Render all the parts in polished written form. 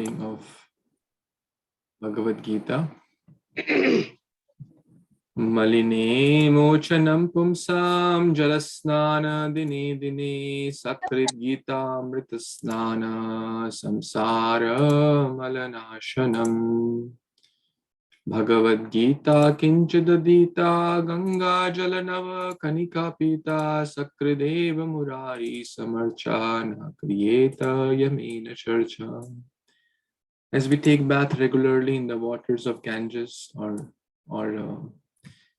of Bhagavad Gita. Maline mochanam pumsam jalasnana dine dine sakrit gita amritasnana samsara malanashanam. Bhagavad Gita kinchidadita ganga jalanava kanika pita sakrideva murari samarchana kriyeta yamena charcha. As we take bath regularly in the waters of Ganges or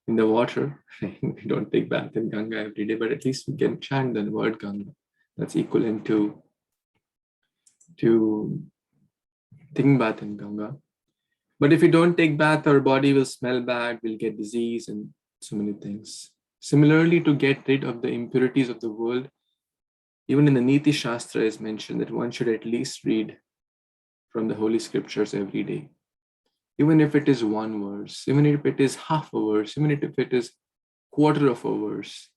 in the water, we don't take bath in Ganga every day, but at least we can chant the word Ganga. That's equivalent to taking bath in Ganga. But if we don't take bath, our body will smell bad, we'll get disease and so many things. Similarly, to get rid of the impurities of the world, even in the Niti Shastra is mentioned that one should at least read from the Holy Scriptures every day. Even if it is one verse, even if it is half a verse, even if it is quarter of a verse,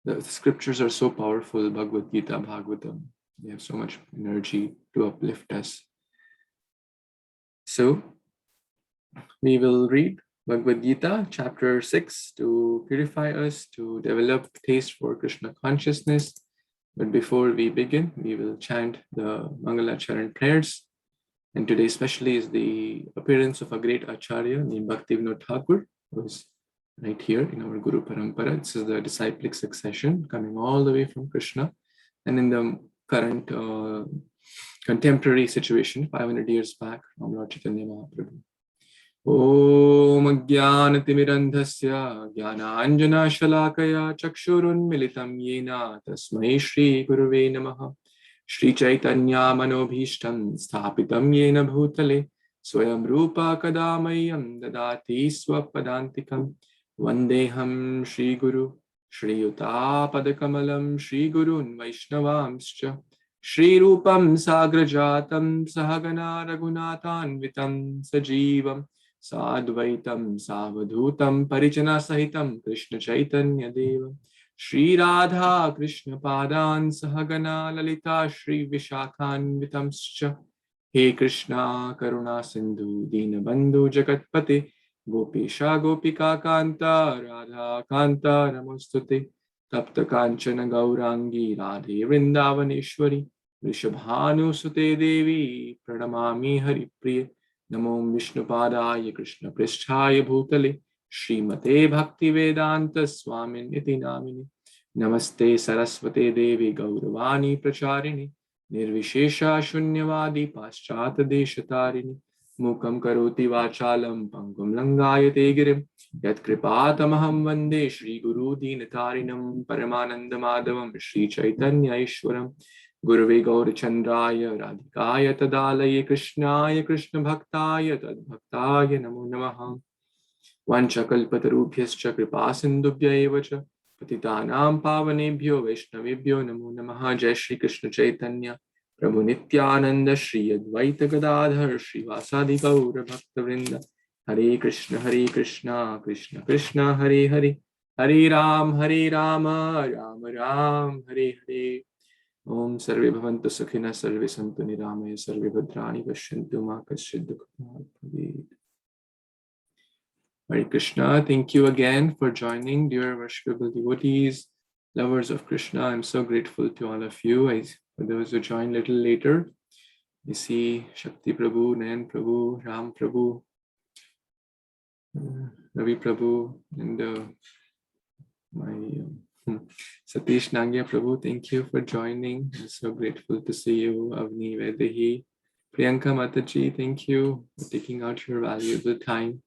the scriptures are so powerful. Bhagavad Gita, Bhagavatam, they have so much energy to uplift us. So we will read Bhagavad Gita, chapter 6, to purify us, to develop taste for Krishna consciousness. But before we begin, we will chant the Mangala Charan prayers. And today especially is the appearance of a great Acharya named Bhakti Thakur, who is right here in our Guru Parampara. This is the disciplic succession coming all the way from Krishna. And in the current contemporary situation, 500 years back, from Lord Chaitanya Mahaprabhu. Om Jnanatimirandhasya Jnananjana Shalakaya Chakshurunmilitam Yena Tasmai Shri Guruve Namaha. Shri Chaitanya Manobhishtam Sthapitam Yena Bhutale Swayam Rupa Kadamayam Dadati Swapadantikam Vandeham Shri Guru Shri Yuta Padakamalam Shri Gurun Vaishnavamscha Shri Rupam Sagrajatam Sahagana Raghunathan Vitam Sajivam Sadvaitam Savadhutam Parijana Sahitam Krishna Chaitanya Devam Shri Radha Krishna Padan Sahagana Lalita Shri Vishakhan Vitamscha. He Krishna Karuna Sindhu Dina Bandhu Jagatpate Gopesha Gopika Kanta Radha Kanta Namostute Tapta Kanchana Gaurangi Radhe Vrindavaneshwari Rishabhanu Sute Devi Pranamami Haripriya Namo Vishnu Padaya Krishna Pristhaya Bhutale Srimate Bhakti Vedanta Swamin Iti Namini Namaste Saraswate Devi Gauravani Pracharini Nirvishesha Shunyavadi Paschat Deshatarini Mukam Karoti Vachalam Pangum Langayate Girim Yat Kripatamaham Vande Shri Guru Dinatarinam Paramananda Madhavam Shri Chaitanya Ishwaram Gurave Gaurachandraya Radhikaya Tadalaye Krishnaya Krishna Bhaktaya Tadbhaktaya Namo Namaha Vanchakalpatarubhyascha kripasindubhya evacha patitanam pavanebhyo vaishnavebhyo namo namaha. Jai Shri Krishna Chaitanya Prabhu Nityananda Shri Advaita Gadadhar Shri Vasadi Gaura Bhakta Vrinda. Hare Krishna Krishna Krishna Hare Hare Hare Rama Rama Ram Hare Hare. Om Sarve Bhavantu Sukhina Sarve Santu Niramaya Sarve Bhadrani Pashyantu Ma Kaschid Dukha Bhavet. Hare Krishna, thank you again for joining, dear worshipable devotees, lovers of Krishna. I'm so grateful to all of you. For those who joined a little later, you see Shakti Prabhu, Nayan Prabhu, Ram Prabhu, Ravi Prabhu, and my Satish Nangya Prabhu. Thank you for joining. I'm so grateful to see you, Avni Vedehi. Priyanka Mataji, thank you for taking out your valuable time.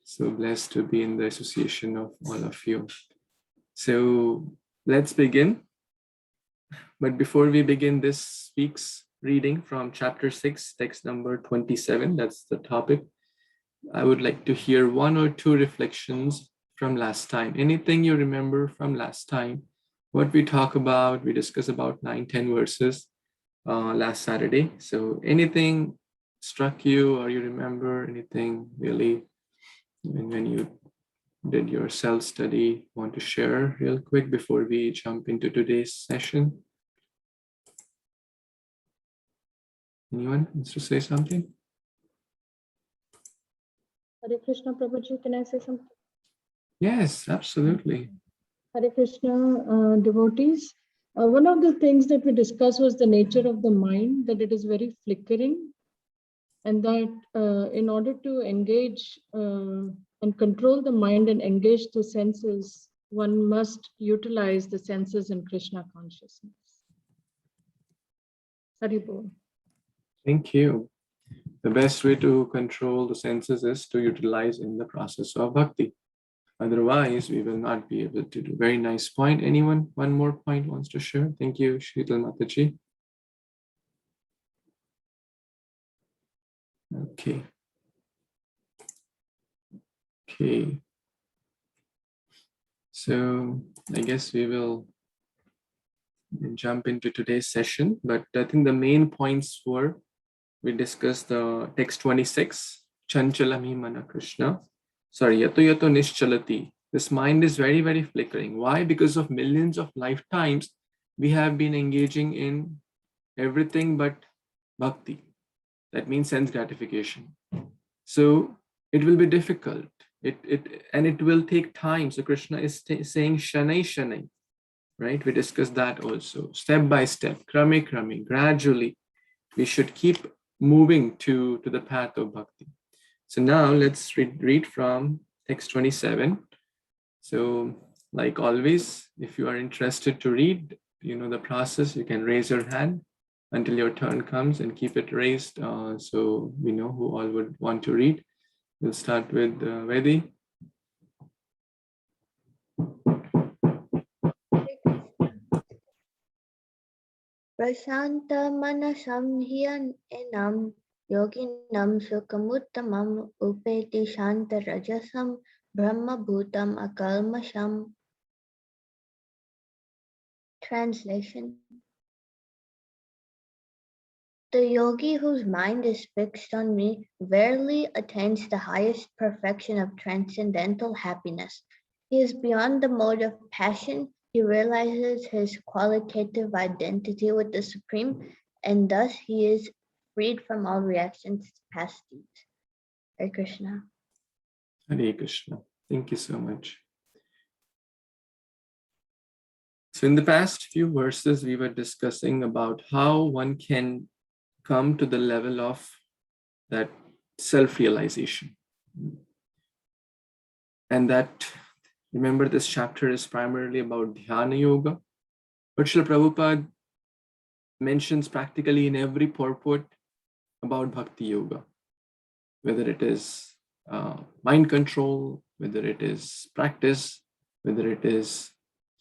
So blessed to be in the association of all of you. So let's begin. But before we begin this week's reading from chapter 6, text number 27, that's the topic, I would like to hear one or two reflections from last time. Anything you remember from last time? What we talk about, we discuss about 9-10 verses last Saturday. So anything struck you or you remember anything really? And when you did your self-study, want to share real quick before we jump into today's session? Anyone wants to say something? Hare Krishna, Prabhuji, can I say something? Yes, absolutely. Hare Krishna, devotees. One of the things that we discussed was the nature of the mind, that it is very flickering, and that in order to engage and control the mind and engage the senses, one must utilize the senses in Krishna consciousness. Haribol. Thank you. The best way to control the senses is to utilize in the process of bhakti. Otherwise, we will not be able to do. Very nice point. Anyone? One more point wants to share? Thank you, Sheetal Mataji. Okay. Okay. So I guess we will jump into today's session, but I think the main points were, we discussed the text 26, Chanchalami Mana Krishna. Sorry, Yato Yato Nischalati. This mind is very, very flickering. Why? Because of millions of lifetimes, we have been engaging in everything but bhakti. That means sense gratification. So it will be difficult. It will take time. So Krishna is saying Shanai Shanai, right? We discussed that also. Step by step, krame krame, gradually, we should keep moving to the path of bhakti. So now let's read from text 27. So like always, if you are interested to read, you know the process, you can raise your hand until your turn comes and keep it raised, so we know who all would want to read. We'll start with Vedi. Prashanta manasam hyanam yoginam sukhamuttamam upeti shanta rajasam brahma bhutam akalmasham. Translation. The yogi whose mind is fixed on me verily attains the highest perfection of transcendental happiness. He is beyond the mode of passion. He realizes his qualitative identity with the Supreme, and thus he is freed from all reactions to past deeds. Hare Krishna. Hare Krishna. Thank you so much. So in the past few verses, we were discussing about how one can come to the level of that self-realization. And that, remember, this chapter is primarily about Dhyana Yoga. But Srila Prabhupada mentions practically in every purport about Bhakti Yoga, whether it is mind control, whether it is practice, whether it is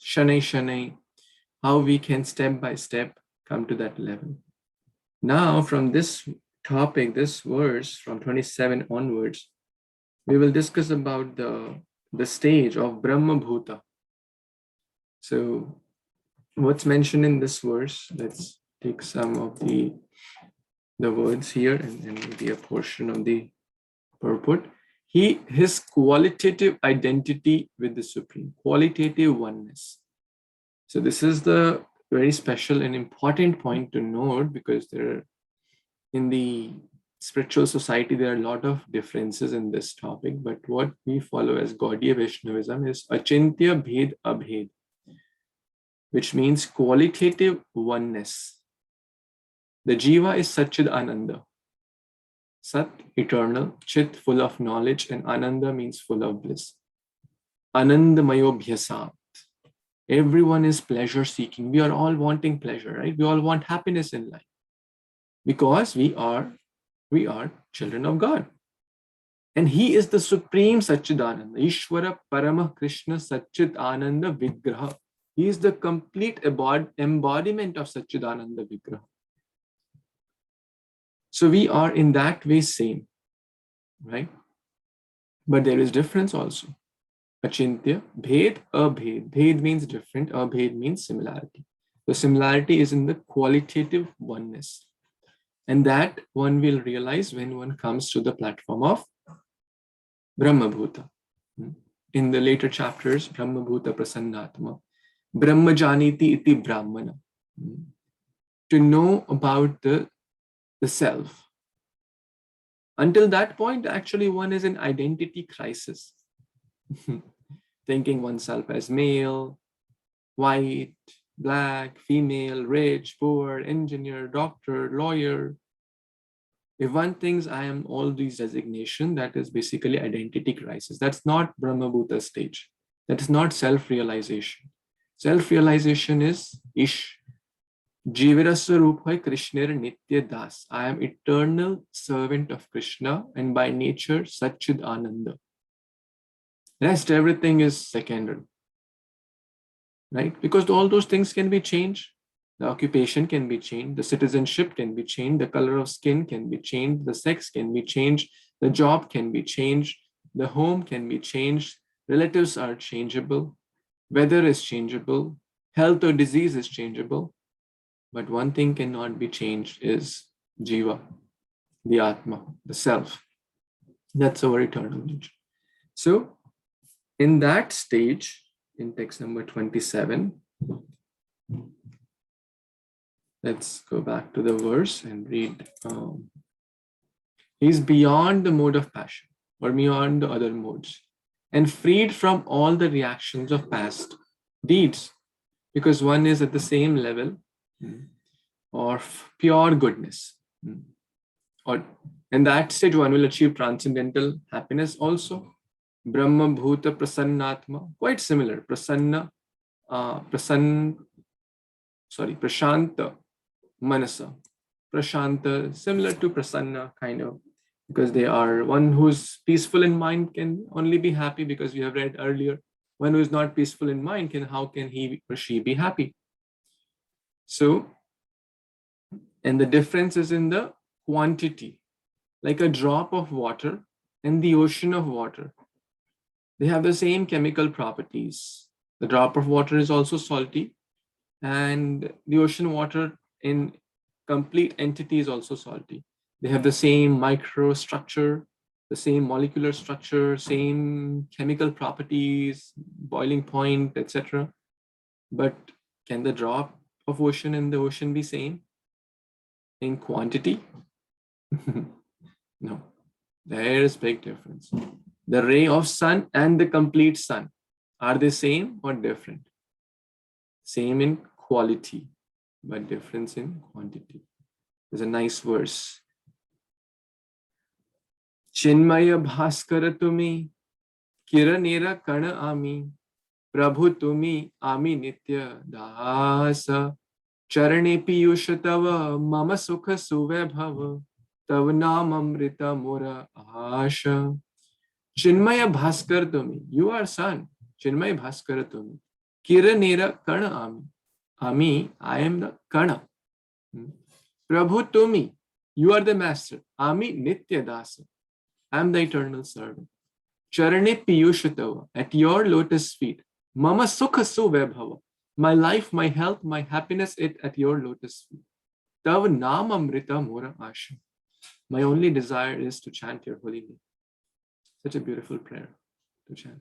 Shanai Shanai, how we can step by step come to that level. Now, from this topic, this verse from 27 onwards, we will discuss about the stage of Brahma Bhuta. So what's mentioned in this verse, let's take some of the words here and maybe a portion of the purport. His qualitative identity with the Supreme, qualitative oneness. So this is the very special and important point to note, because in the spiritual society, there are a lot of differences in this topic, but what we follow as Gaudiya Vaishnavism is Achintya Bhed Abhed, which means qualitative oneness. The Jiva is Satchid Ananda. Sat, eternal, Chit, full of knowledge, and Ananda means full of bliss. Anandamayo Bhyasat. Everyone is pleasure seeking. We are all wanting pleasure, right? We all want happiness in life because we are children of God. And he is the supreme Satchidananda, Ishvara Parama Krishna Satchit Ananda Vigraha. He is the complete embodiment of Satchidananda Vigraha. So we are in that way same, right? But there is difference also. Achintya, Bhed, Abhed. Bhed means different, Abhed means similarity. The similarity is in the qualitative oneness. And that one will realize when one comes to the platform of Brahma Bhuta. In the later chapters, Brahma Bhuta Prasannatma, Brahma Janiti iti Brahmana. To know about the the self. Until that point, actually, one is in identity crisis, thinking oneself as male, white, black, female, rich, poor, engineer, doctor, lawyer. If one thinks I am all these designations, that is basically identity crisis. That's not Brahmabhuta stage. That is not self-realization. Self-realization is Ish. Jiviraswarup hai Krishner Nitya Das. I am eternal servant of Krishna and by nature Satchid Ananda. Rest everything is secondary. Right? Because all those things can be changed. The occupation can be changed, the citizenship can be changed, the color of skin can be changed, the sex can be changed, the job can be changed, the home can be changed, relatives are changeable, weather is changeable, health or disease is changeable. But one thing cannot be changed is Jiva, the Atma, the self. That's our eternal nature. So in that stage, in text number 27, let's go back to the verse and read. He's beyond the mode of passion or beyond the other modes and freed from all the reactions of past deeds, because one is at the same level of pure goodness. Or in that stage, one will achieve transcendental happiness also. Brahma Bhuta Prasannatma, quite similar. Prashanta Manasa. Prashanta, similar to Prasanna, kind of, because they are one who's peaceful in mind can only be happy, because we have read earlier, one who is not peaceful in mind how can he or she be happy? So, and the difference is in the quantity, like a drop of water and the ocean of water. They have the same chemical properties. The drop of water is also salty, and the ocean water in complete entity is also salty. They have the same microstructure, the same molecular structure, same chemical properties, boiling point, etc. But can the drop of ocean and the ocean be same in quantity? No, there is big difference. The ray of sun and the complete sun, are they same or different? Same in quality, but difference in quantity. There's a nice verse. Chinmaya Bhaskara Tumi, Kiranera Kana Ami, Prabhu Tumi Ami Nitya Dasa, Charane Piyushatava, Mama Sukha Suve Bhava, Tav Nam Amrita Mora Asha. Chinmaya Bhaskara Tumi, you are sun. Chinmaya Bhaskara Tumi. Kiranera Kana Ami. Ami, I am the Kana. Prabhu Tumi, you are the master. Ami Nitya Dasa. I am the eternal servant. Charane Piyushatava, at your lotus feet. Mama Sukha Suvebhava. My life, my health, my happiness, it at your lotus feet. Tav Nam Amrita Mora Asha. My only desire is to chant your holy name. Such a beautiful prayer to chant.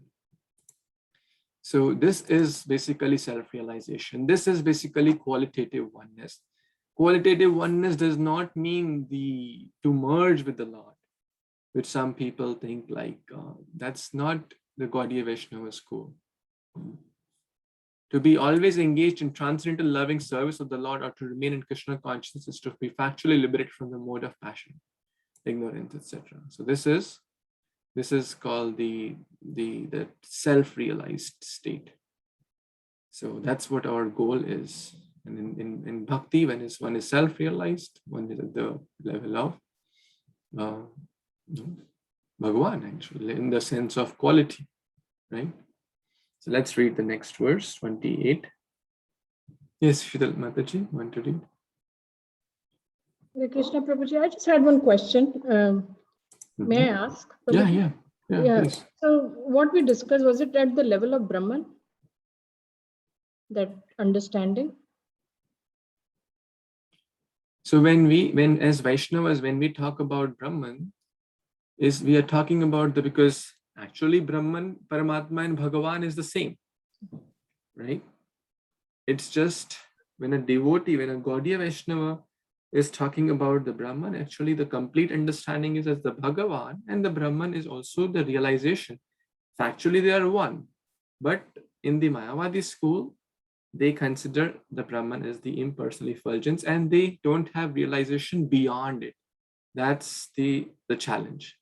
So this is basically self-realization. This is basically qualitative oneness. Qualitative oneness does not mean to merge with the Lord, which some people think like that's not the Gaudiya Vaishnava school. To be always engaged in transcendental loving service of the Lord, or to remain in Krishna consciousness, is to be factually liberated from the mode of passion, ignorance, etc. So this is called the self-realized state. So that's what our goal is. And in bhakti, when one is self-realized, one is at the level of Bhagavan, actually, in the sense of quality, right? So let's read the next verse, 28. Yes, Shidal Mataji, want to read? Hare Krishna Prabhuji, I just had one question. May I ask? Yeah. Please. So what we discussed, was it at the level of Brahman? That understanding? So when as Vaishnavas, when we talk about Brahman, we are talking about because actually Brahman, Paramatma and Bhagavan is the same, right? It's just when a devotee, when a Gaudiya Vaishnava is talking about the Brahman. Actually, the complete understanding is as the Bhagavan, and the Brahman is also the realization. Factually, they are one. But in the Mayavadi school, they consider the Brahman as the impersonal effulgence, and they don't have realization beyond it. That's the challenge.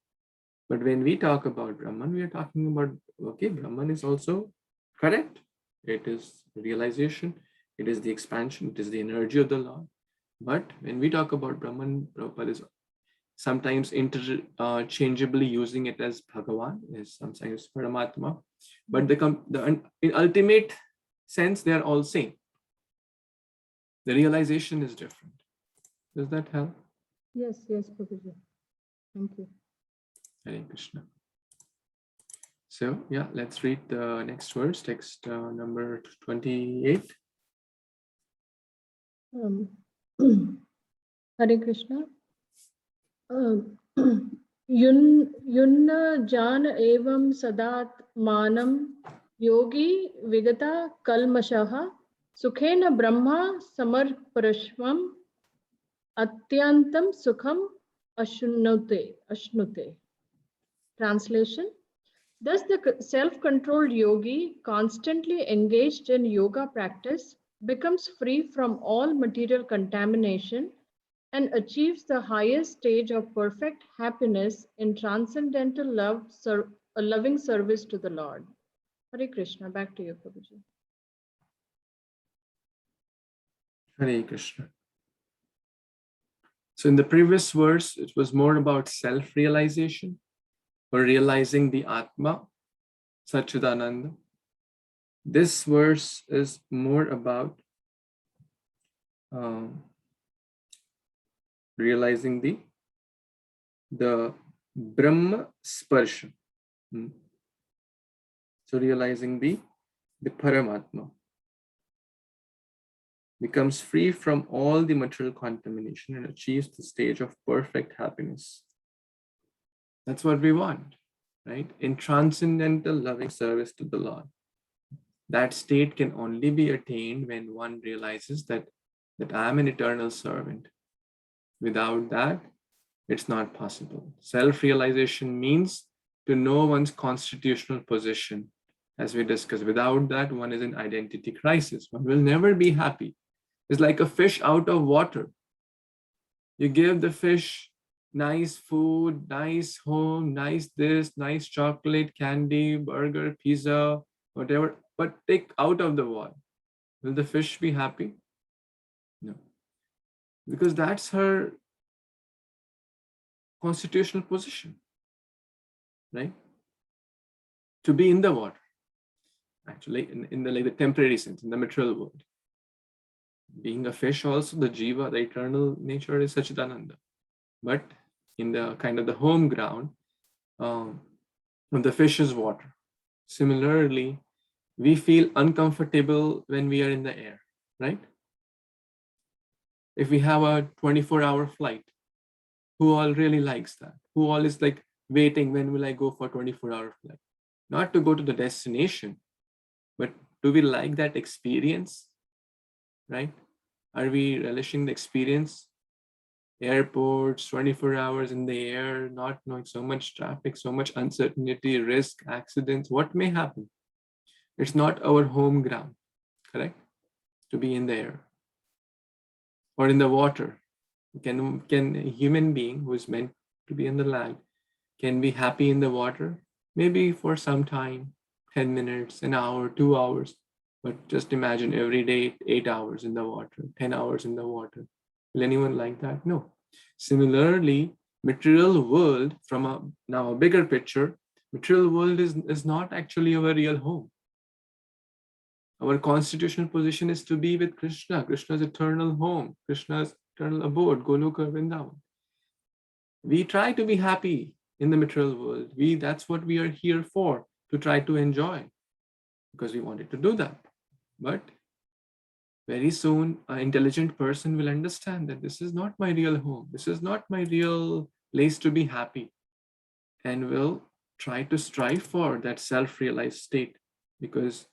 But when we talk about Brahman, we are talking about, okay, Brahman is also correct. It is realization, it is the expansion, it is the energy of the Lord. But when we talk about Brahman, Prabhupada is sometimes interchangeably using it as Bhagavan, is sometimes Paramatma. But in ultimate sense, they are all same. The realization is different. Does that help? Yes, Prabhuji. Thank you. Hare Krishna. So yeah, let's read the next verse, text number 28. Hare Krishna. Yunna jana evam sadat manam yogi vigata kalmashaha sukhena brahma samarparashvam atyantam sukham ashnute. Translation. Thus, the self-controlled yogi, constantly engaged in yoga practice, becomes free from all material contamination and achieves the highest stage of perfect happiness in transcendental love, a loving service to the Lord. Hare Krishna. Back to you, Prabhuji. Hare Krishna. So in the previous verse, it was more about self-realization or realizing the Atma, Satchidananda. This verse is more about realizing the Brahma Sparsha. So realizing the Paramatma. Becomes free from all the material contamination and achieves the stage of perfect happiness. That's what we want, right? In transcendental loving service to the Lord. That state can only be attained when one realizes that I am an eternal servant. Without that, it's not possible. Self-realization means to know one's constitutional position. As we discussed, without that, one is in identity crisis. One will never be happy. It's like a fish out of water. You give the fish nice food, nice home, nice this, nice chocolate, candy, burger, pizza, whatever, but take out of the water. Will the fish be happy? No. Because that's her constitutional position, right? To be in the water, actually, in the like the temporary sense, in the material world. Being a fish also, the jiva, the eternal nature is Satchidananda. But in the kind of the home ground, the fish is water. Similarly, we feel uncomfortable when we are in the air, right? If we have a 24-hour flight, who all really likes that? Who all is like waiting, when will I go for 24-hour flight? Not to go to the destination, but do we like that experience, right? Are we relishing the experience? Airports, 24 hours in the air, not knowing, so much traffic, so much uncertainty, risk, accidents, what may happen? It's not our home ground, correct? To be in the air or in the water. Can a human being who is meant to be in the land, can be happy in the water? Maybe for some time, 10 minutes, an hour, 2 hours. But just imagine every day, 8 hours in the water, 10 hours in the water. Will anyone like that? No. Similarly, material world, from now a bigger picture, material world is not actually our real home. Our constitutional position is to be with Krishna, Krishna's eternal home, Krishna's eternal abode, Goloka Vrindavan. We try to be happy in the material world. That's what we are here for, to try to enjoy, because we wanted to do that. But very soon, an intelligent person will understand that this is not my real home. This is not my real place to be happy, and will try to strive for that self-realized state, because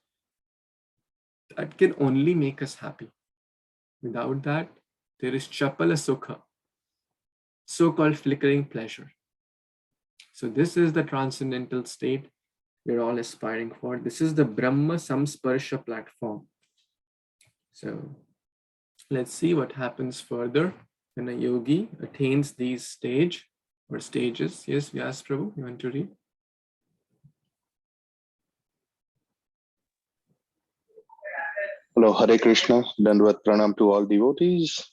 that can only make us happy. Without that, there is Chapala Sukha, so-called flickering pleasure. So this is the transcendental state we're all aspiring for. This is the Brahma Samsparsha platform. So let's see what happens further when a yogi attains these stages. Yes, Vyas Prabhu, you want to read? Hello, Hare Krishna. Dandavat pranam to all devotees.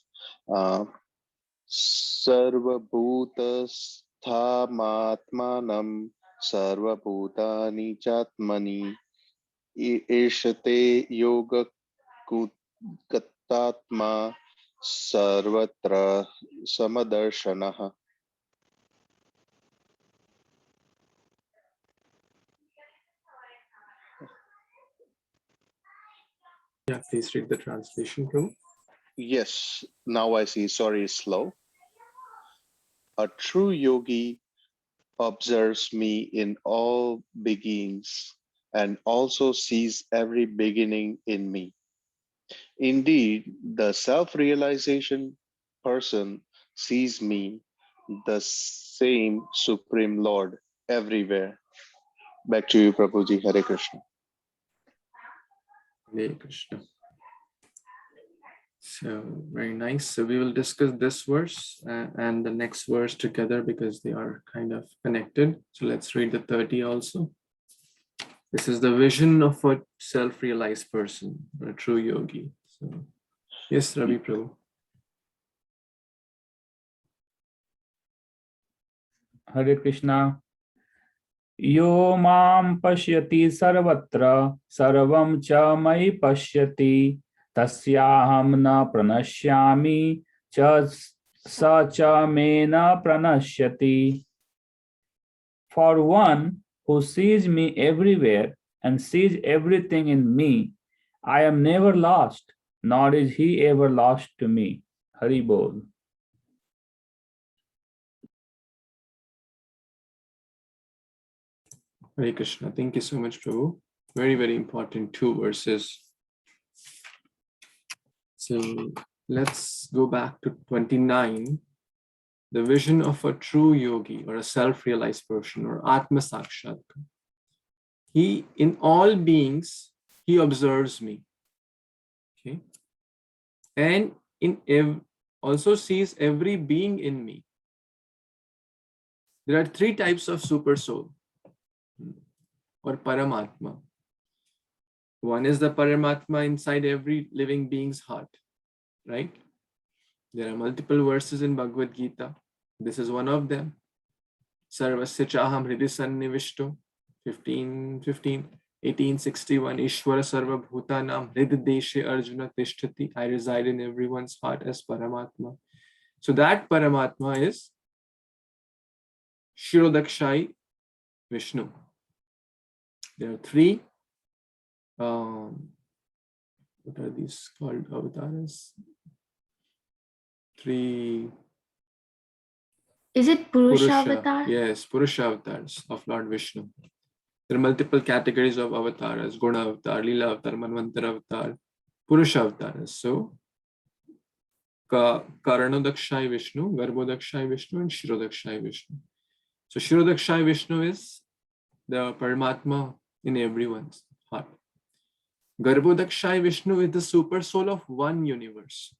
Sarva bhutasthamaatmanam sarva bhutani chatmani eshate yoga kattatma sarvatra samadarshanaha. Yeah, please read the translation, Prabhu. Yes, now I see. Sorry, slow. A true yogi observes me in all beginnings and also sees every beginning in me. Indeed, the self-realization person sees me, the same Supreme Lord, everywhere. Back to you, Prabhuji. Hare Krishna. Hare Krishna. So very nice. So we will discuss this verse and the next verse together because they are kind of connected. So let's read the 30 also. This is the vision of a self-realized person, or a true yogi. So yes, Ravi Prabhu. Hare Krishna. Yo mam pashyati sarvatra sarvam cha mai pashyati tasyaham na pranashyami cha sa cha me na pranashyati. For one who sees me everywhere and sees everything in me, I am never lost, nor is he ever lost to me. Hari Bol. Hare Krishna. Thank you so much, Prabhu. Very, very important 2 verses. So let's go back to 29. The vision of a true yogi or a self-realized person or Atma Sakshatkar. He, in all beings, he observes me. Okay. And also sees every being in me. There are 3 types of super soul or Paramatma. One is the Paramatma inside every living being's heart, right? There are multiple verses in Bhagavad Gita. This is one of them. Sarvasya chaham hridi sannivishto, 1861. Ishvara sarva bhutanam hrid deshe arjuna tishtati. I reside in everyone's heart as Paramatma. So that Paramatma is Shirodakshai Vishnu. There are 3 what are these called avatars? 3 Is it Purusha avatar? Yes, Purusha avatars of Lord Vishnu. There are multiple categories of avatars: Guna avatar, Leela avatar, Manvantara avatar, Purusha avatars. So Karanodakshai Vishnu, Garbhodakshai Vishnu, and Shirodakshai Vishnu. So Shirodakshai Vishnu is the Paramatma in everyone's heart. Garbhodakshai Vishnu is the super soul of one universe,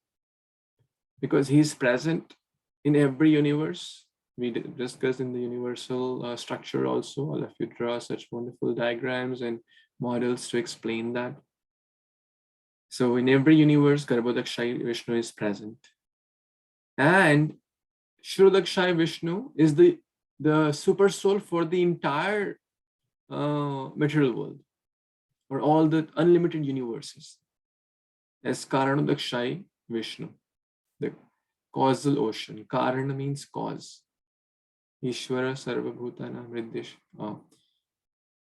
because he is present in every universe. We discussed in the universal structure also. All of you draw such wonderful diagrams and models to explain that. So in every universe, Garbhodakshai Vishnu is present. And Shirodakshai Vishnu is the super soul for the entire material world, or all the unlimited universes, as Karanodakshai Vishnu, the causal ocean. Karana means cause. Ishvara sarva bhutana hridish.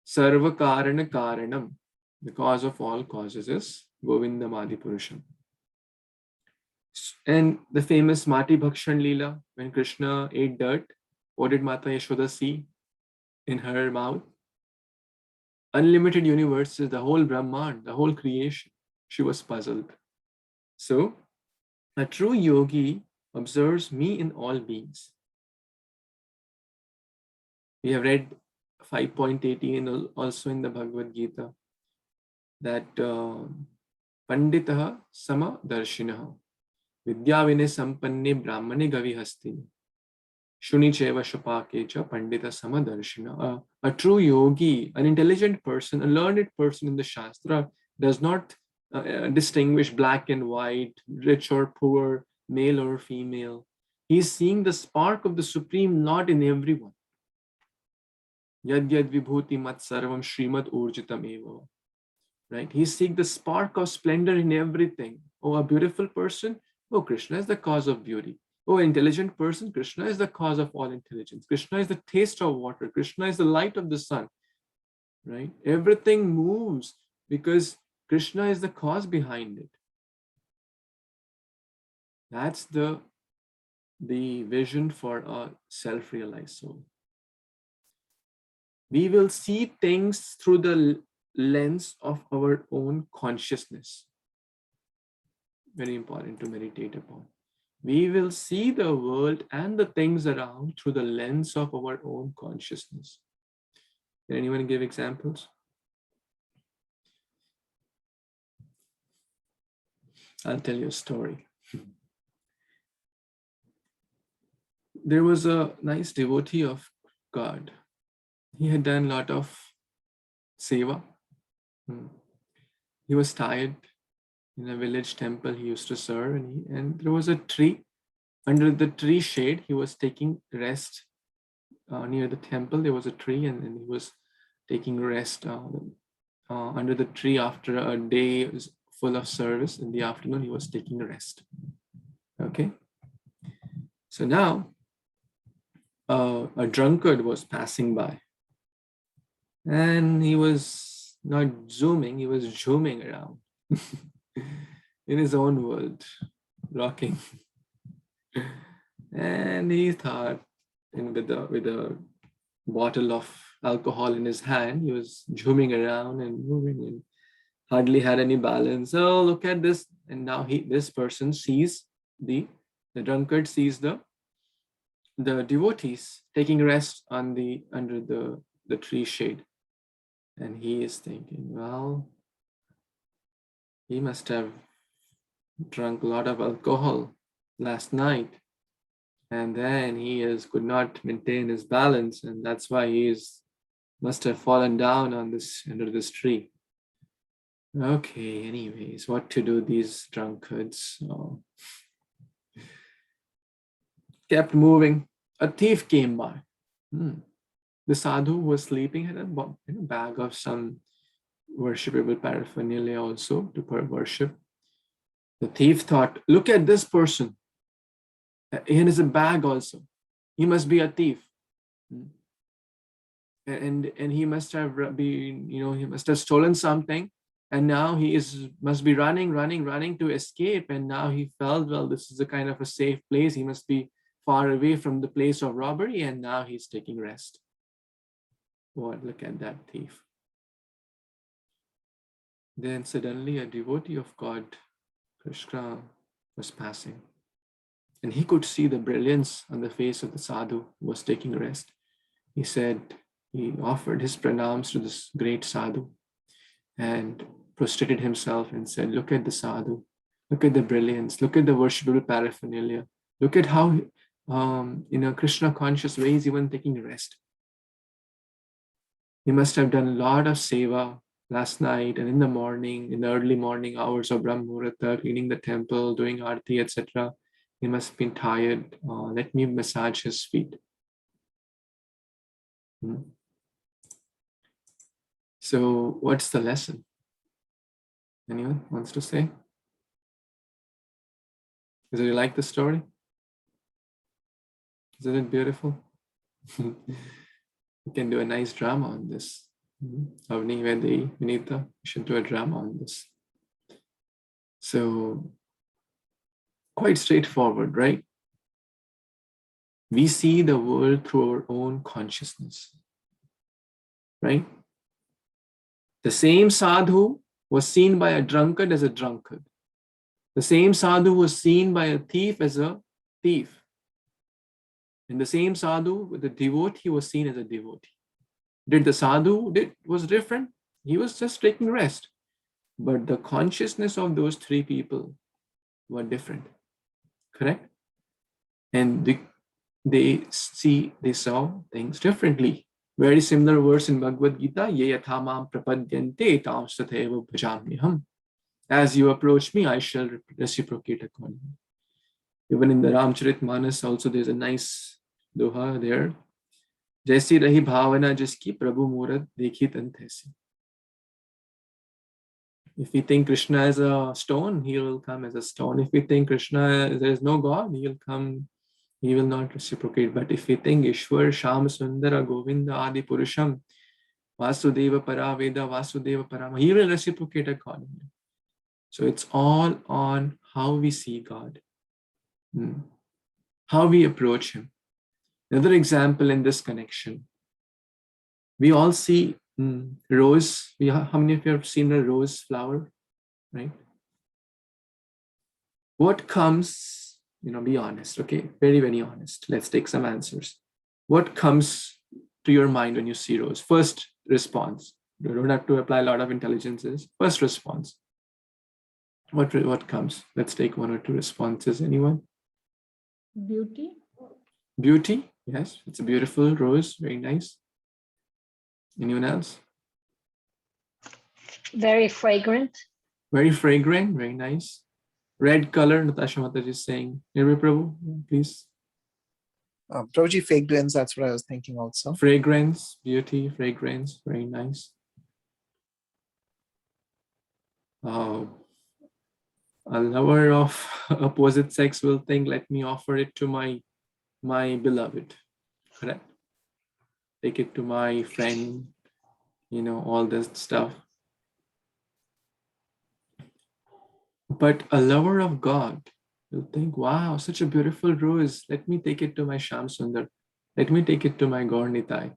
Sarva karana karanam, the cause of all causes, is Govinda Madi Purusham. And the famous Mati Bhakshan Leela, when Krishna ate dirt, what did Mata Yashoda see in her mouth? Unlimited universes, the whole Brahman, the whole creation. She was puzzled. So A true yogi observes me in all beings. We have read 5.18 also in the Bhagavad Gita that Panditaha Sama Darshinaha Vidya Vinay Sampanne Brahmane Gavi Hastini Shuni Cheva Shapakecha Pandita Sama Darshina. A true yogi, an intelligent person, a learned person in the Shastra does not distinguish black and white, rich or poor, male or female. He is seeing the spark of the Supreme Lord in everyone. Yad yad vibhuti mat sarvam shrimat urjitam eva. Right? He sees the spark of splendor in everything. Oh, a beautiful person? Oh, Krishna is the cause of beauty. Oh, intelligent person? Krishna is the cause of all intelligence. Krishna is the taste of water. Krishna is the light of the sun. Right? Everything moves because Krishna is the cause behind it. That's the vision for a self-realized soul. We will see things through the lens of our own consciousness. Very important to meditate upon. We will see the world and the things around through the lens of our own consciousness. Can anyone give examples? I'll tell you a story. There was a nice devotee of God. He had done a lot of seva. He was tired. In a village temple he used to serve, and there was a tree. Under the tree shade, he was taking rest. Near the temple, there was a tree, and he was taking rest under the tree after a day full of service. In the afternoon, he was taking rest. Okay. So now, a drunkard was passing by, and he was not zooming, he was zooming around in his own world, rocking. And he thought, and with a bottle of alcohol in his hand, he was zooming around and moving and hardly had any balance. Oh, look at this. And now this person sees the drunkard sees the devotees taking rest under the tree shade. And he is thinking, well, he must have drunk a lot of alcohol last night, and then he could not maintain his balance, and that's why he must have fallen down under this tree. Okay, anyways, what to do? These drunkards kept moving. A thief came by. The sadhu was sleeping, had a bag of some worshipable paraphernalia also to worship. The thief thought, look at this person. He has a bag also. He must be a thief. And he must have been, he must have stolen something. And now he must be running to escape. And now he felt, well, this is a kind of a safe place. He must be far away from the place of robbery. And now he's taking rest. What? Look at that thief. Then suddenly a devotee of God, Krishna, was passing. And he could see the brilliance on the face of the sadhu who was taking rest. He offered his pranams to this great sadhu and prostrated himself and said, look at the sadhu, look at the brilliance, look at the worshipable paraphernalia, look at how in a Krishna conscious way he's even taking rest. He must have done a lot of seva last night and in the morning, in the early morning hours of Brahma Muhurta, cleaning the temple, doing arti, etc. He must have been tired. Let me massage his feet. So what's the lesson? Anyone wants to say? Do you like the story? Isn't it beautiful? We can do a nice drama on this. Avni, Vedi, Vinita, we should do a drama on this. So, quite straightforward, right? We see the world through our own consciousness, right? The same sadhu was seen by a drunkard as a drunkard. The same sadhu was seen by a thief as a thief. And the same sadhu with the devotee was seen as a devotee. Did the sadhu was different? He was just taking rest. But the consciousness of those three people were different. Correct? And they saw things differently. Very similar verse in Bhagavad Gita, Ye yathamam prapadyante tam satheva bhajamyaham. As you approach me, I shall reciprocate accordingly. Even in the Ramcharitmanas also there's a nice doha there. Jaisi rahi bhavana jiski prabhu murat dekhi tan taisi. If we think Krishna as a stone, he will come as a stone. If we think Krishna, there is no God, he will come, he will not reciprocate. But if we think Ishwar, Sham, Sundara, Govinda, Adi Purusham, Vasudeva Paraveda, Vasudeva Parama, he will reciprocate accordingly. So it's all on how we see God, how we approach him. Another example in this connection, we all see rose. How many of you have seen a rose flower, right? What comes, be honest, okay? Very, very honest. Let's take some answers. What comes to your mind when you see rose? First response. You don't have to apply a lot of intelligences. First response. What comes? Let's take one or two responses. Anyone? Beauty. Beauty. Yes, it's a beautiful rose. Very nice. Anyone else? Very fragrant. Very fragrant. Very nice. Red color. Natasha Mataji is saying. Nirvay Prabhu, please. Prabhuji, fragrance. That's what I was thinking also. Fragrance, beauty, fragrance. Very nice. A lover of opposite sex will think, let me offer it to my beloved. Correct? Take it to my friend, all this stuff. But a lover of God will think, wow, such a beautiful rose. Let me take it to my Sham Sundar. Let me take it to my Gaur Nitai.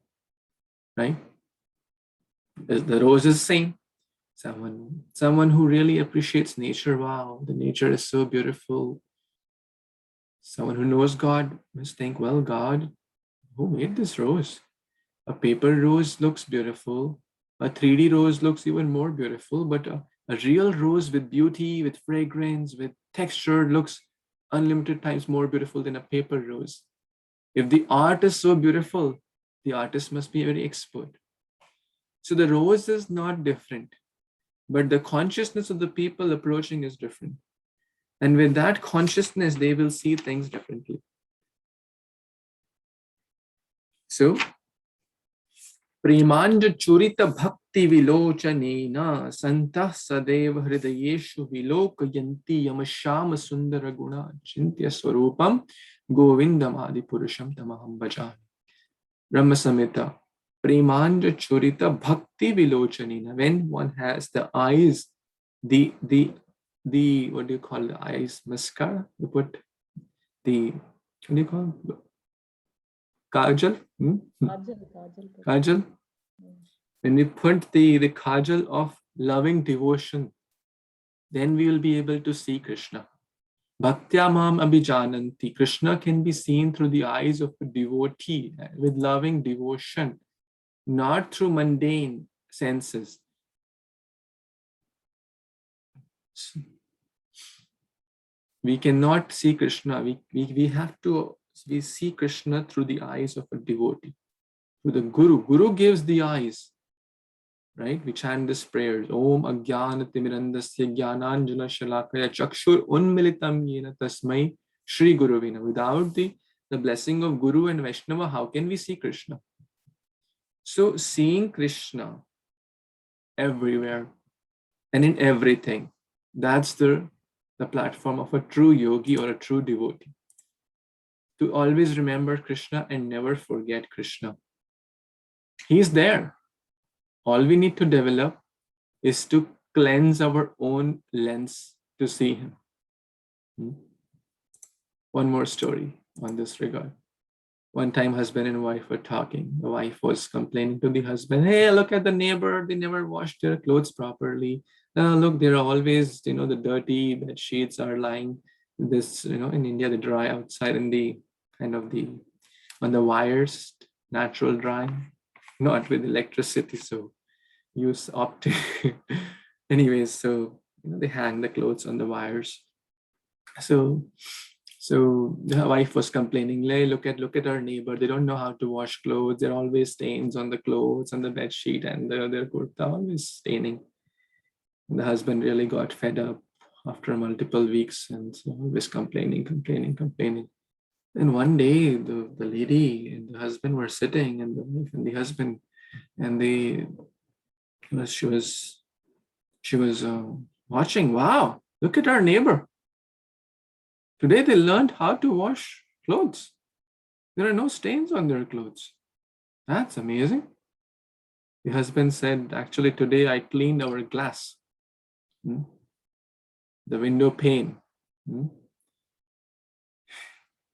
Right? The rose is same. Someone who really appreciates nature. Wow, the nature is so beautiful. Someone who knows God must think, well, God, who made this rose? A paper rose looks beautiful. A 3D rose looks even more beautiful, but a real rose with beauty, with fragrance, with texture looks unlimited times more beautiful than a paper rose. If the art is so beautiful, the artist must be very expert. So the rose is not different, but the consciousness of the people approaching is different. And with that consciousness, they will see things differently. So, Premanja Churita Bhakti Vilochanena Santah Sadeva Hridayeshu Vilokayanti Yamashama Sundara Guna Chintya Swarupam Govindam Adi Purusham Tamaham Bhajami. Brahma Samhita. Premanja Churita Bhakti Vilochanena. When one has the eyes, the what do you call the eyes? Mascara? You put the, what do you call it? Kajal? Kajal. When we put the kajal of loving devotion, then we will be able to see Krishna. Bhaktya mam abhijananti. Krishna can be seen through the eyes of a devotee with loving devotion, not through mundane senses. We cannot see Krishna. We see Krishna through the eyes of a devotee, through the Guru. Guru gives the eyes, right? We chant this prayers. Om Agyanati Mirandasya Jnananjana Shalakaya Chakshur Unmilitam Yena Tasmai Shri Guruvina. Without the blessing of Guru and Vaishnava, how can we see Krishna? So seeing Krishna everywhere and in everything, that's the platform of a true yogi or a true devotee. To always remember Krishna and never forget Krishna. He's there. All we need to develop is to cleanse our own lens to see him. One more story on this regard. One time husband and wife were talking. The wife was complaining to the husband, hey, look at the neighbor. They never washed their clothes properly. Look, there are always, the dirty bed sheets are lying. This, in India, they dry outside in the on the wires, natural drying, not with electricity. So use optic. Anyways, so they hang the clothes on the wires. So the wife was complaining, look at our neighbor. They don't know how to wash clothes. There are always stains on the clothes, on the bed sheet, and their kurta always staining. The husband really got fed up after multiple weeks, and so always complaining. And one day, the lady and the husband were sitting, and the wife and the husband, and she was watching. Wow, look at our neighbor. Today they learned how to wash clothes. There are no stains on their clothes. That's amazing. The husband said, actually, today I cleaned our glass, the window pane.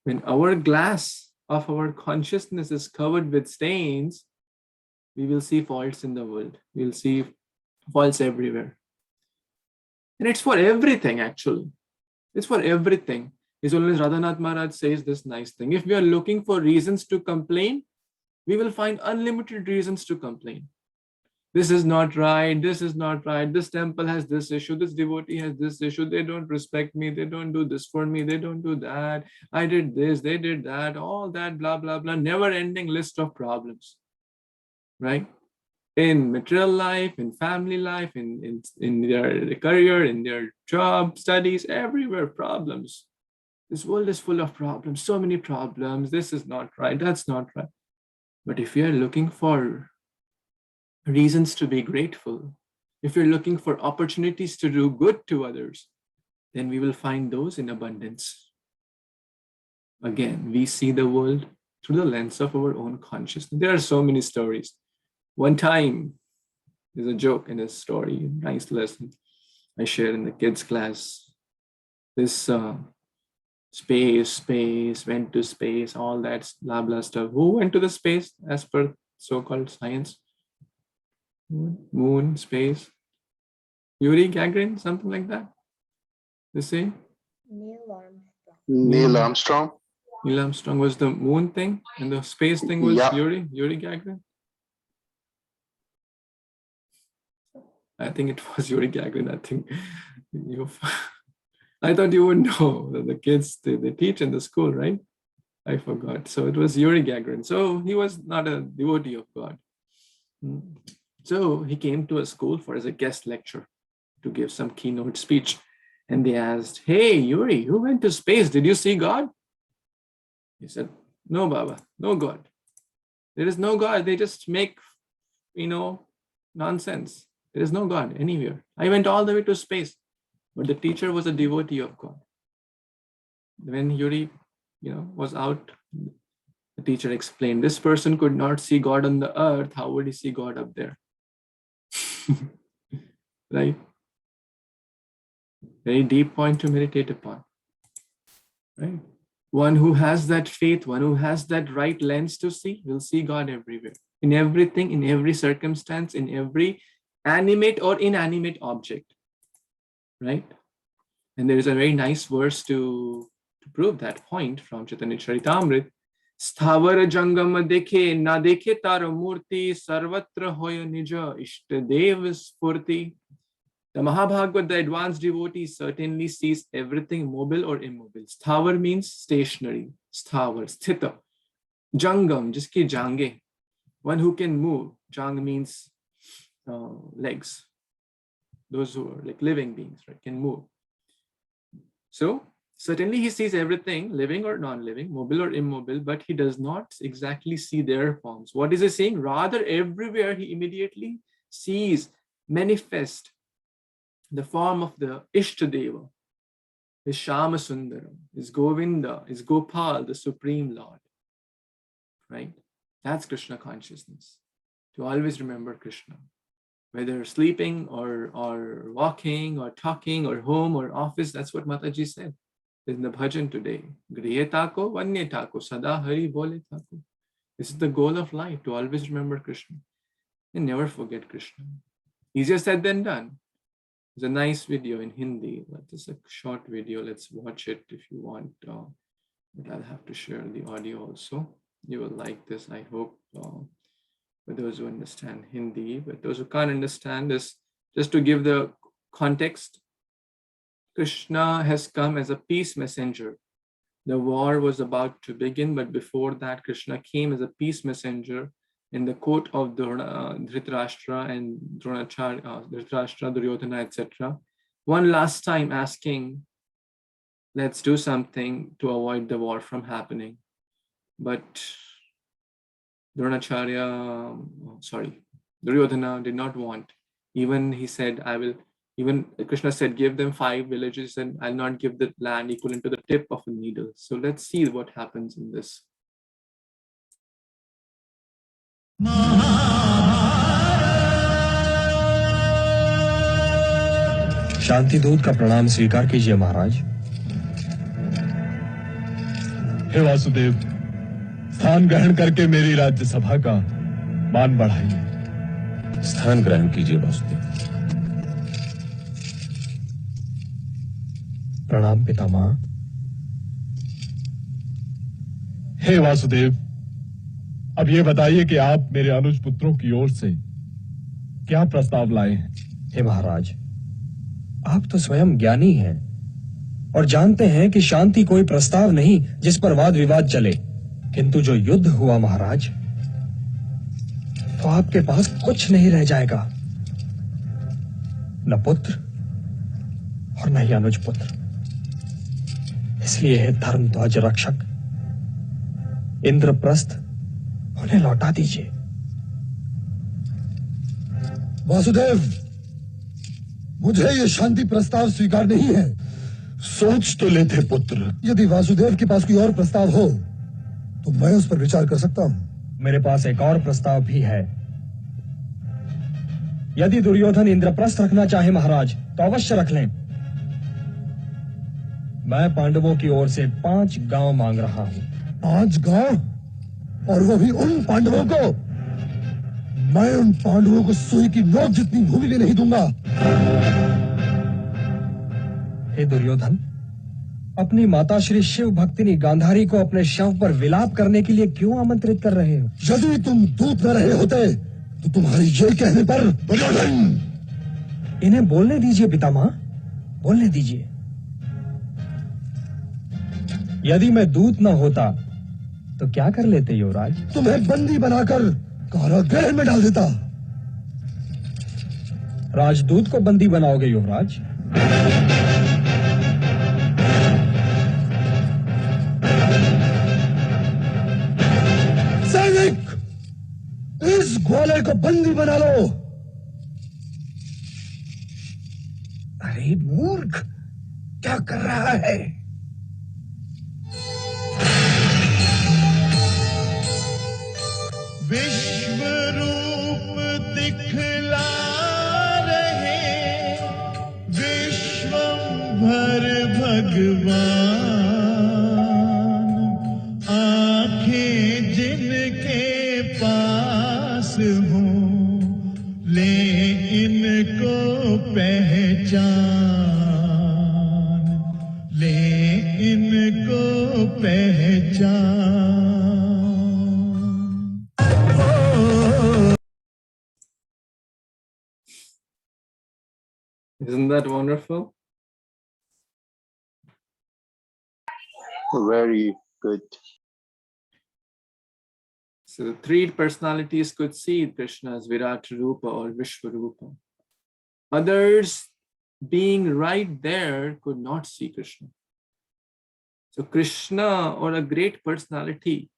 When our glass of our consciousness is covered with stains, we will see faults in the world. We'll see faults everywhere. And it's for everything, actually. It's for everything. His Holiness Radhanath Maharaj says this nice thing. If we are looking for reasons to complain, we will find unlimited reasons to complain. This is not right. This is not right. This temple has this issue. This devotee has this issue. They don't respect me. They don't do this for me. They don't do that. I did this. They did that. All that, blah, blah, blah. Never-ending list of problems, right? In material life, in family life, in their career, in their job, studies, everywhere, problems. This world is full of problems, so many problems. This is not right, that's not right. But if you're looking for reasons to be grateful, if you're looking for opportunities to do good to others, then we will find those in abundance. Again, we see the world through the lens of our own consciousness. There are so many stories. One time, there's a joke in this story, nice lesson I shared in the kids' class. This space, went to space, all that blah, blah stuff. Who went to the space as per so-called science? Moon, space. Yuri Gagarin, something like that. They say? Neil Armstrong. Neil Armstrong was the moon thing, and the space thing was Yuri Gagarin. I think it was Yuri Gagarin. I think I thought you would know that the kids, they teach in the school, right? I forgot. So it was Yuri Gagarin. So he was not a devotee of God. So he came to a school as a guest lecturer to give some keynote speech. And they asked, hey, Yuri, who went to space? Did you see God? He said, no, Baba, no God. There is no God. They just make, nonsense. There is no God anywhere. I went all the way to space. But the teacher was a devotee of God. When Yuri, was out, the teacher explained, this person could not see God on the earth. How would he see God up there? Right? Very deep point to meditate upon. Right? One who has that faith, one who has that right lens to see, will see God everywhere. In everything, in every circumstance, in every animate or inanimate object. Right? And there is a very nice verse to prove that point from Chaitanya Charitamrita. Sthavara jangama dekhe, na dekhe tara murti, sarvatra hoya nija, ishtadev spurti. The Mahabhagavad, the advanced devotee, certainly sees everything mobile or immobile. Sthavar means stationary. Sthavar, sthita. Jangam, jiski jange. One who can move. Jang means legs. Those who are like living beings, right, can move. So certainly he sees everything, living or non-living, mobile or immobile, but he does not exactly see their forms. What is he seeing? Rather, everywhere he immediately sees, manifest the form of the Ishtadeva, his Shama Sundaram, his Govinda, his Gopal, the Supreme Lord. Right? That's Krishna consciousness. To always remember Krishna. Whether sleeping or walking or talking or home or office, that's what Mataji said in the bhajan today. Grihe tako, vanye tako, sada hari bole tako. This is the goal of life, to always remember Krishna and never forget Krishna. Easier said than done. It's a nice video in Hindi. It's a short video. Let's watch it if you want. But I'll have to share the audio also. You will like this, I hope, for those who understand Hindi. But those who can't understand this, just to give the context, Krishna has come as a peace messenger. The war was about to begin, but before that, Krishna came as a peace messenger in the court of Dhritarashtra and Dhritarashtra, Duryodhana, etc. One last time asking, let's do something to avoid the war from happening. But Duryodhana did not want. Even he said, even Krishna said, give them 5 villages and I'll not give the land equivalent to the tip of a needle. So let's see what happens in this. शांति दूत का प्रणाम स्वीकार कीजिए महाराज। हे वासुदेव, स्थान ग्रहण करके मेरी राज्यसभा का मान बढ़ाइए। स्थान ग्रहण कीजिए वासुदेव। प्रणाम पितामह। हे वासुदेव, अब ये बताइए कि आप मेरे अनुज पुत्रों की ओर से क्या प्रस्ताव लाए हैं। हे महाराज, आप तो स्वयं ज्ञानी हैं और जानते हैं कि शांति कोई प्रस्ताव नहीं जिस पर वाद विवाद चले, किंतु जो युद्ध हुआ महाराज, तो आपके पास कुछ नहीं रह जाएगा, न पुत्र और न ही अनुज पुत्र। इसलिए हे धर्म ध्वज रक्षक, इंद्रप्रस्थ उन्हें लौटा दीजिए। वासुदेव, मुझे यह शांति प्रस्ताव स्वीकार नहीं है। सोच तो लेते पुत्र, यदि वासुदेव के पास कोई और प्रस्ताव हो तो मैं उस पर विचार कर सकता हूं। मेरे पास एक और प्रस्ताव भी है। यदि दुर्योधन इंद्रप्रस्थ रखना चाहे महाराज तो अवश्य रख लें। मैं पांडवों की ओर से 5 गांव मांग रहा हूं। 5 गांव? और वो भी उन पांडवों को? मैं उन पांडवों को सुई की नोक जितनी भूमि भी नहीं दूंगा। हे दुर्योधन, अपनी माता श्री शिव भक्तिनी गांधारी को अपने शव पर विलाप करने के लिए क्यों आमंत्रित कर रहे हो? यदि तुम दूत न रहे होते तो तुम्हारे ये कहने पर दुर्योधन। इन्हें बोलने दीजिए पितामह, बोलने दीजिए। यदि मैं दूत न होता तो क्या कर लेते युवराज? तुम्हें बंदी बनाकर कारागृह में डाल देता। राजदूत को बंदी बनाओगे युवराज? सैनिक, इस ग्वाले को बंदी बना लो। अरे मूर्ख, क्या कर रहा है? विश्व रूप दिखला रहे विश्वंभर भगवान, आंखें जिनके पास हों ले इनको पहचान, ले इनको पहचान। Isn't that wonderful? Very good. So the 3 personalities could see Krishna as Virat Rupa or Vishwarupa. Others, being right there, could not see Krishna. So Krishna, or a great personality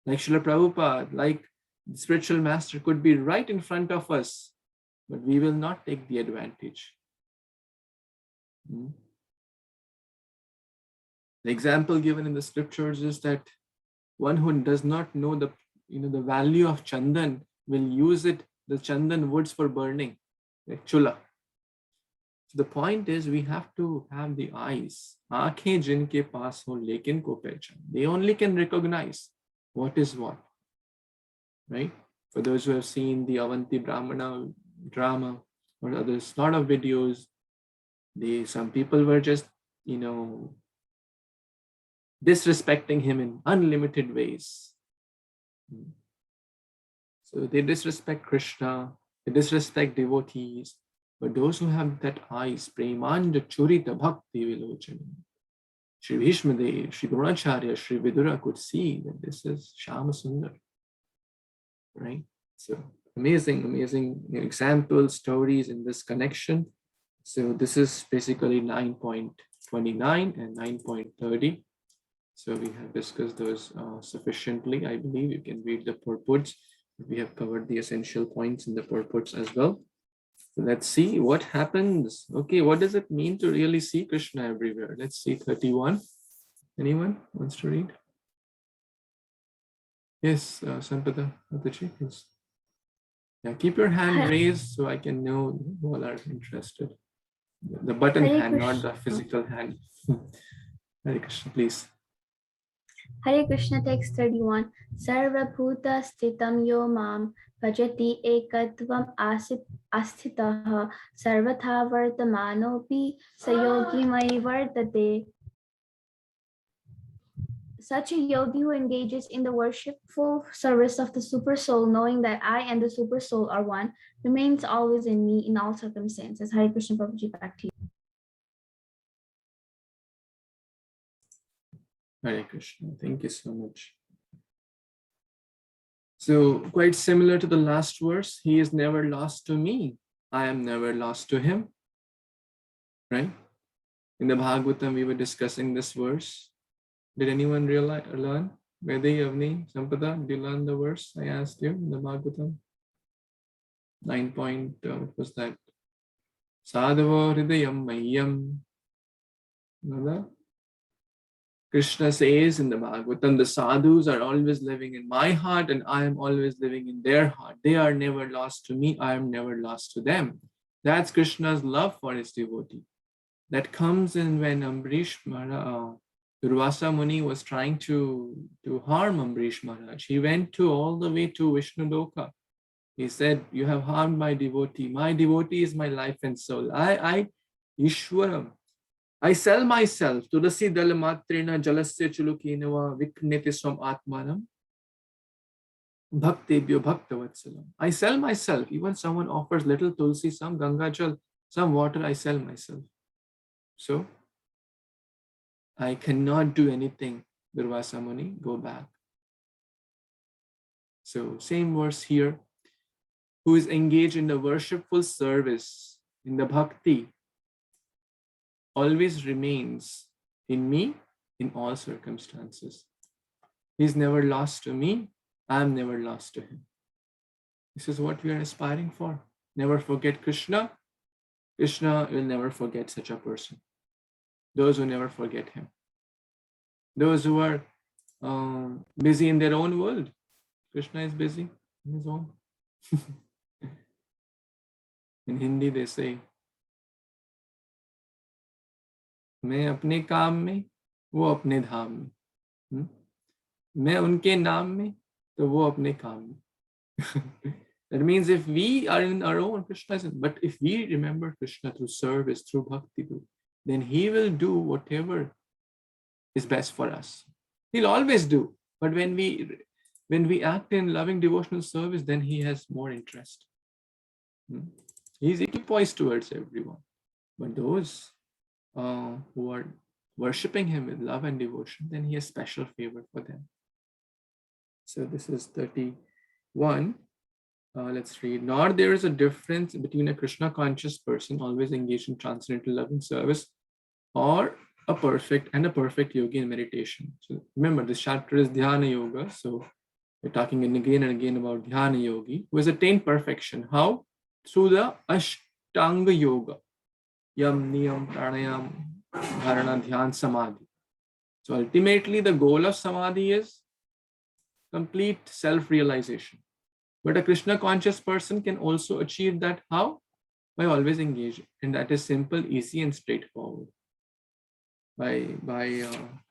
like Srila Prabhupada, like the spiritual master, could be right in front of us, but we will not take the advantage. The example given in the scriptures is that one who does not know the value of chandan will use the chandan woods for burning, like chula. So the point is, we have to have the eyes. Aankhein jinke paas ho lekin ko pehchan. They only can recognize what is what, right? For those who have seen the Avanti Brahmana drama, or others, lot of videos. Some people were just, disrespecting him in unlimited ways. So they disrespect Krishna, they disrespect devotees. But those who have that eyes, Premanda Churita Bhakti Vilochana, Shri Bhishmadev, Shri Dronacharya, Shri Vidura could see that this is Shama Sundar. Right? So amazing example stories in this connection. So this is basically 9.29 and 9.30. So we have discussed those sufficiently. I believe you can read the purports. We have covered the essential points in the purports as well. So let's see what happens. Okay, what does it mean to really see Krishna everywhere? Let's see 31. Anyone wants to read? Yes, Sampada, Mataji, yes. Yeah, keep your hand raised so I can know who all are interested. The button Hare hand, not the Krishna. physical hand. Hare Krishna, please. Hare Krishna text 31. Sarva Bhuta Sthitam Yo Mam Bhajati Ekatvam Asthitaha Sarvatha Vartamanopi Sayogi Mai Vartate. Such a yogi who engages in the worshipful service of the Super Soul, knowing that I and the Super Soul are one, remains always in me in all circumstances. Hare Krishna Prabhuji, back to you. Hare Krishna, thank you so much. So quite similar to the last verse, he is never lost to me. I am never lost to him. Right? In the Bhagavatam, we were discussing this verse. Did anyone learn? Vedi, Avni, Sampada, did you learn the verse I asked you in the Bhagavatam? 9 point, what was that? Sadhava hridayam mayyam. Krishna says in the Bhagavatam, the sadhus are always living in my heart and I am always living in their heart. They are never lost to me. I am never lost to them. That's Krishna's love for his devotee. That comes in when Ambrish Maharaj, Durvasa Muni was trying to harm Ambrish Maharaj. He went all the way to Vishnu Loka. He said, you have harmed my devotee. My devotee is my life and soul. Ishwaram. I sell myself. Tulasi dal matrina jalasya chulukinava vikneti swam atmanam bhaktebhyo bhaktavatsalam. I sell myself. Even someone offers little tulsi, some ganga jal, some water, I sell myself. So I cannot do anything. Durvasa Muni, go back. So same verse here. Who is engaged in the worshipful service, in the bhakti, always remains in me in all circumstances. He's never lost to me. I'm never lost to him. This is what we are aspiring for. Never forget Krishna. Krishna will never forget such a person. Those who never forget him. Those who are busy in their own world. Krishna is busy in his own. In Hindi they say, मैं अपने काम में, वो अपने धाम में. मैं उनके नाम में, तो वो अपने काम में. That means if we are in our own, Krishna isn't. But if we remember Krishna through service, through bhakti, then he will do whatever is best for us. He'll always do. But when we act in loving devotional service, then he has more interest. He's equipoised towards everyone. But those who are worshipping him with love and devotion, then he has special favor for them. So this is 31. Let's read. Nor there is a difference between a Krishna conscious person always engaged in transcendental loving service or a perfect yogi in meditation. So remember, this chapter is Dhyana Yoga. So we're talking again and again about Dhyana Yogi who has attained perfection. How? Through the Ashtanga Yoga. Yam, Niyam, Pranayam, Dharana, Dhyan, Samadhi. So ultimately the goal of Samadhi is complete self-realization. But a Krishna conscious person can also achieve that. How? By always engaging. And that is simple, easy and straightforward. By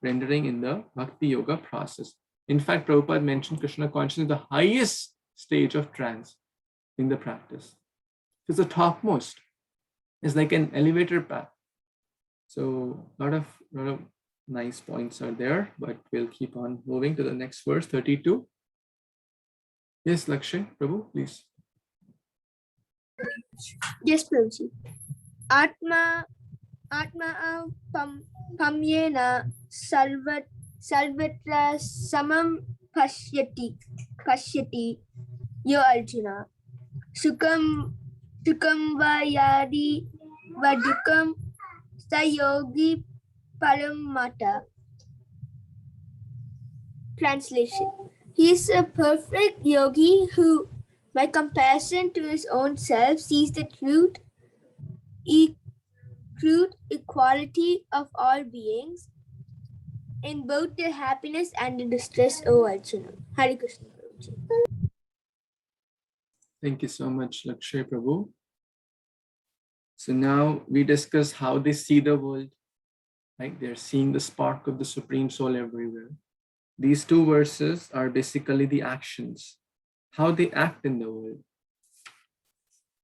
rendering in the Bhakti Yoga process. In fact, Prabhupada mentioned Krishna consciousness is the highest stage of trance in the practice. It's the topmost. It's like an elevator path. So a lot of nice points are there, but we'll keep on moving to the next verse, 32. Yes, Lakshay, Prabhu, please. Yes, Prabhuji. Atma pamyena sarvatra samam pashyati yo Arjuna. Sukam va yadi va dukam sayogi paramata. Translation. He is a perfect yogi who, by comparison to his own self, sees the truth, equality of all beings in both their happiness and their distress, O Arjuna. Hare Krishna. Thank you so much, Lakshay Prabhu. So now we discuss how they see the world, right? They're seeing the spark of the Supreme Soul everywhere. These two verses are basically the actions, how they act in the world.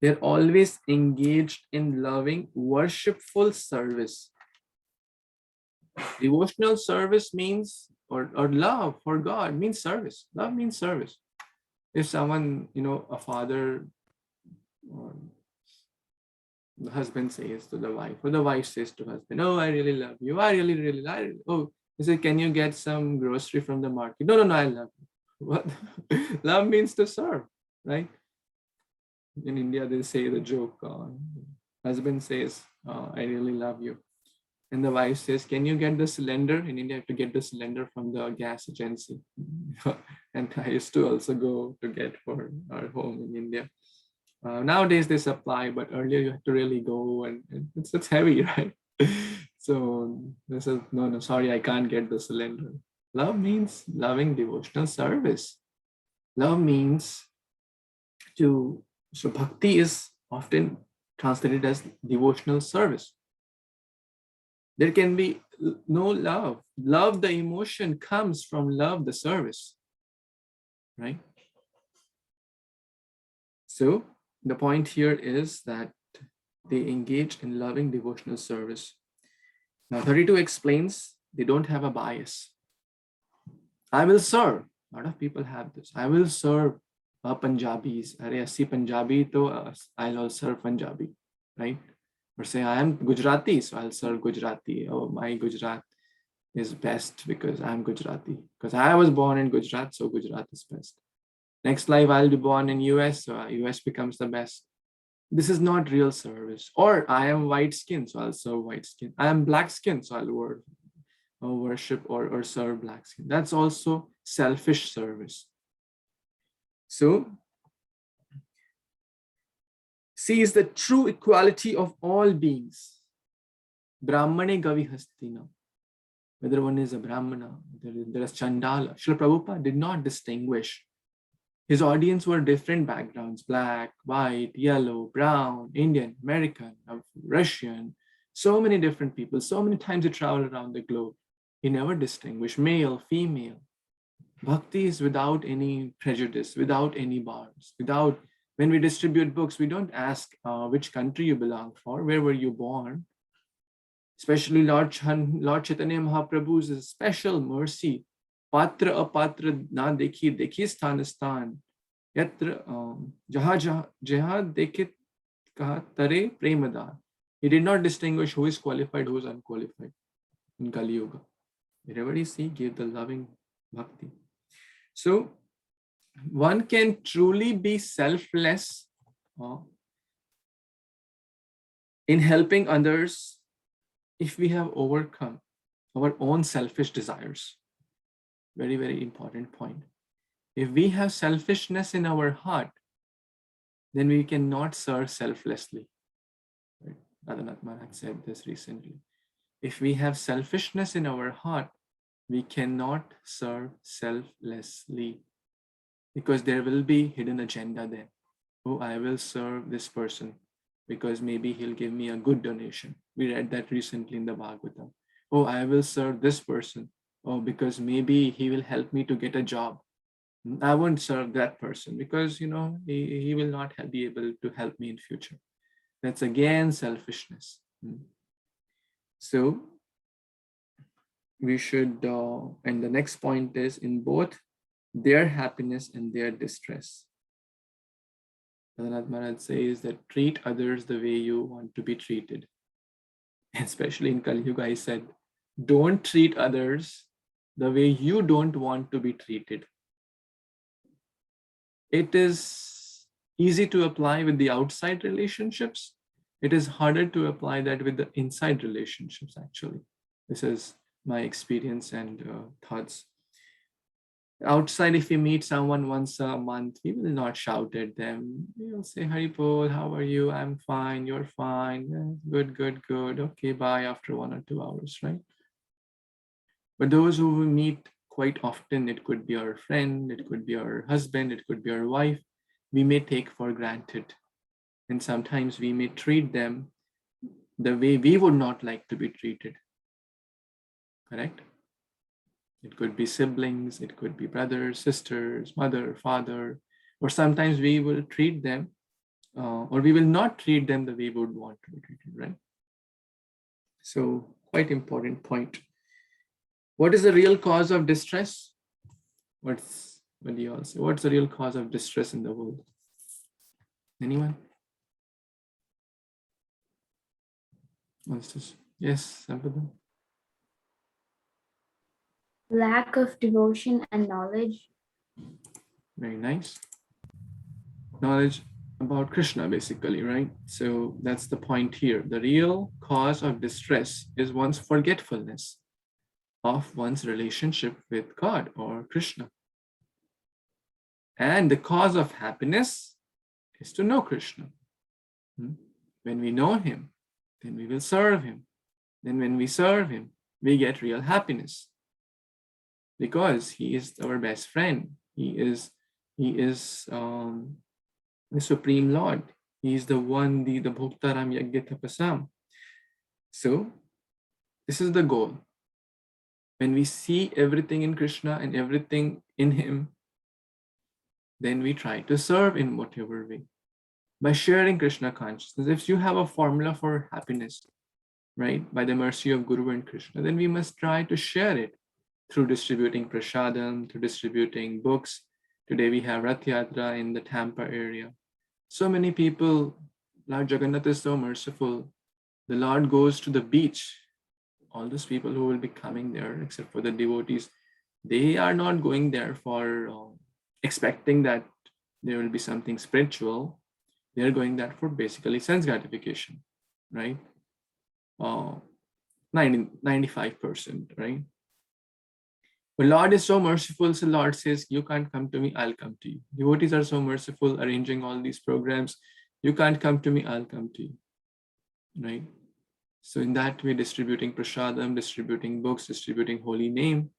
They're always engaged in loving, worshipful service. Devotional service means, or love for God means service. Love means service. If someone, a father or the husband says to the wife, or the wife says to husband, oh, I really love you. I really love you. Oh, he said, can you get some grocery from the market? No, I love you. What? Love means to serve, right? In India, they say the joke, husband says, I really love you. And the wife says, can you get the cylinder? In India, I have to get the cylinder from the gas agency. And I used to also go to get for our home in India. Nowadays they supply, but earlier you had to really go, and it's heavy, right? So they said, no, sorry, I can't get the cylinder. Love means loving devotional service. Love means so bhakti is often translated as devotional service. There can be no love. Love, the emotion, comes from love, the service, right? So the point here is that they engage in loving devotional service. Now 32 explains they don't have a bias. I will serve. A lot of people have this. I will serve Punjabis. Are assi Punjabi, to I'll serve Punjabi, right? Or say I am Gujarati, so I'll serve Gujarati. Oh, my Gujarat is best because I'm Gujarati. Because I was born in Gujarat, so Gujarat is best. Next life, I'll be born in US, so US becomes the best. This is not real service. Or I am white skin, so I'll serve white skin. I am black skin, so I'll worship or serve black skin. That's also selfish service. So, sees the true equality of all beings. Brahmane Gavi Hastina. Whether one is a Brahmana, there is Chandala. Srila Prabhupada did not distinguish. His audience were different backgrounds: black, white, yellow, brown, Indian, American, Russian, so many different people. So many times he traveled around the globe. He never distinguished male, female. Bhakti is without any prejudice, without any bars, when we distribute books, we don't ask which country you belong for, where were you born. Especially Lord Chaitanya Mahaprabhu's special mercy. Patra apatra na dekhi sthan sthan. Yatra jaha dekhi kaha tare premadar. He did not distinguish who is qualified, who is unqualified in Kali Yuga. Wherever you see, give the loving bhakti. So one can truly be selfless in helping others if we have overcome our own selfish desires. Very, very important point. If we have selfishness in our heart, then we cannot serve selflessly. Right? Radhanath Maharaj said this recently. If we have selfishness in our heart, we cannot serve selflessly, because there will be hidden agenda there. Oh, I will serve this person because maybe he'll give me a good donation. We read that recently in the Bhagavatam. Oh, I will serve this person. Oh, because maybe he will help me to get a job. I won't serve that person because, he will not be able to help me in future. That's again selfishness. So we should, and the next point is in both their happiness and their distress. Radhanath Maharaj says that treat others the way you want to be treated. Especially in Kali Yuga, I said, don't treat others the way you don't want to be treated. It is easy to apply with the outside relationships. It is harder to apply that with the inside relationships, actually. This is my experience and thoughts. Outside, if we meet someone once a month, we will not shout at them. We will say, Haripol, how are you? I'm fine. You're fine. Yeah, good. Okay, bye after 1 or 2 hours, right? But those who we meet quite often, it could be our friend, it could be our husband, it could be our wife, we may take for granted. And sometimes we may treat them the way we would not like to be treated. Correct? It could be siblings, it could be brothers, sisters, mother, father, or sometimes we will treat them or we will not treat them the way we would want to be treated, right? So quite important point. What is the real cause of distress? What do you all say? What's the real cause of distress in the world? Anyone? What's this? Yes, Sampadan. Lack of devotion and knowledge. Very nice. Knowledge about Krishna, basically, right? So that's the point here. The real cause of distress is one's forgetfulness of one's relationship with God or Krishna. And the cause of happiness is to know Krishna. When we know him, then we will serve him. Then when we serve him, we get real happiness. Because he is our best friend. He is the Supreme Lord. He is the one, the Bhoktaram Yagya Tapasam. So this is the goal. When we see everything in Krishna and everything in him, then we try to serve in whatever way. By sharing Krishna consciousness, if you have a formula for happiness, right, by the mercy of Guru and Krishna, then we must try to share it through distributing prasadam, through distributing books. Today we have Rath Yatra in the Tampa area. So many people, Lord Jagannath is so merciful. The Lord goes to the beach. All those people who will be coming there, except for the devotees, they are not going there for expecting that there will be something spiritual. They are going there for basically sense gratification, right? 95%, right? But Lord is so merciful, so Lord says, you can't come to me, I'll come to you. Devotees are so merciful, arranging all these programs. You can't come to me, I'll come to you, right? So in that way, distributing prasadam, distributing books, distributing holy name,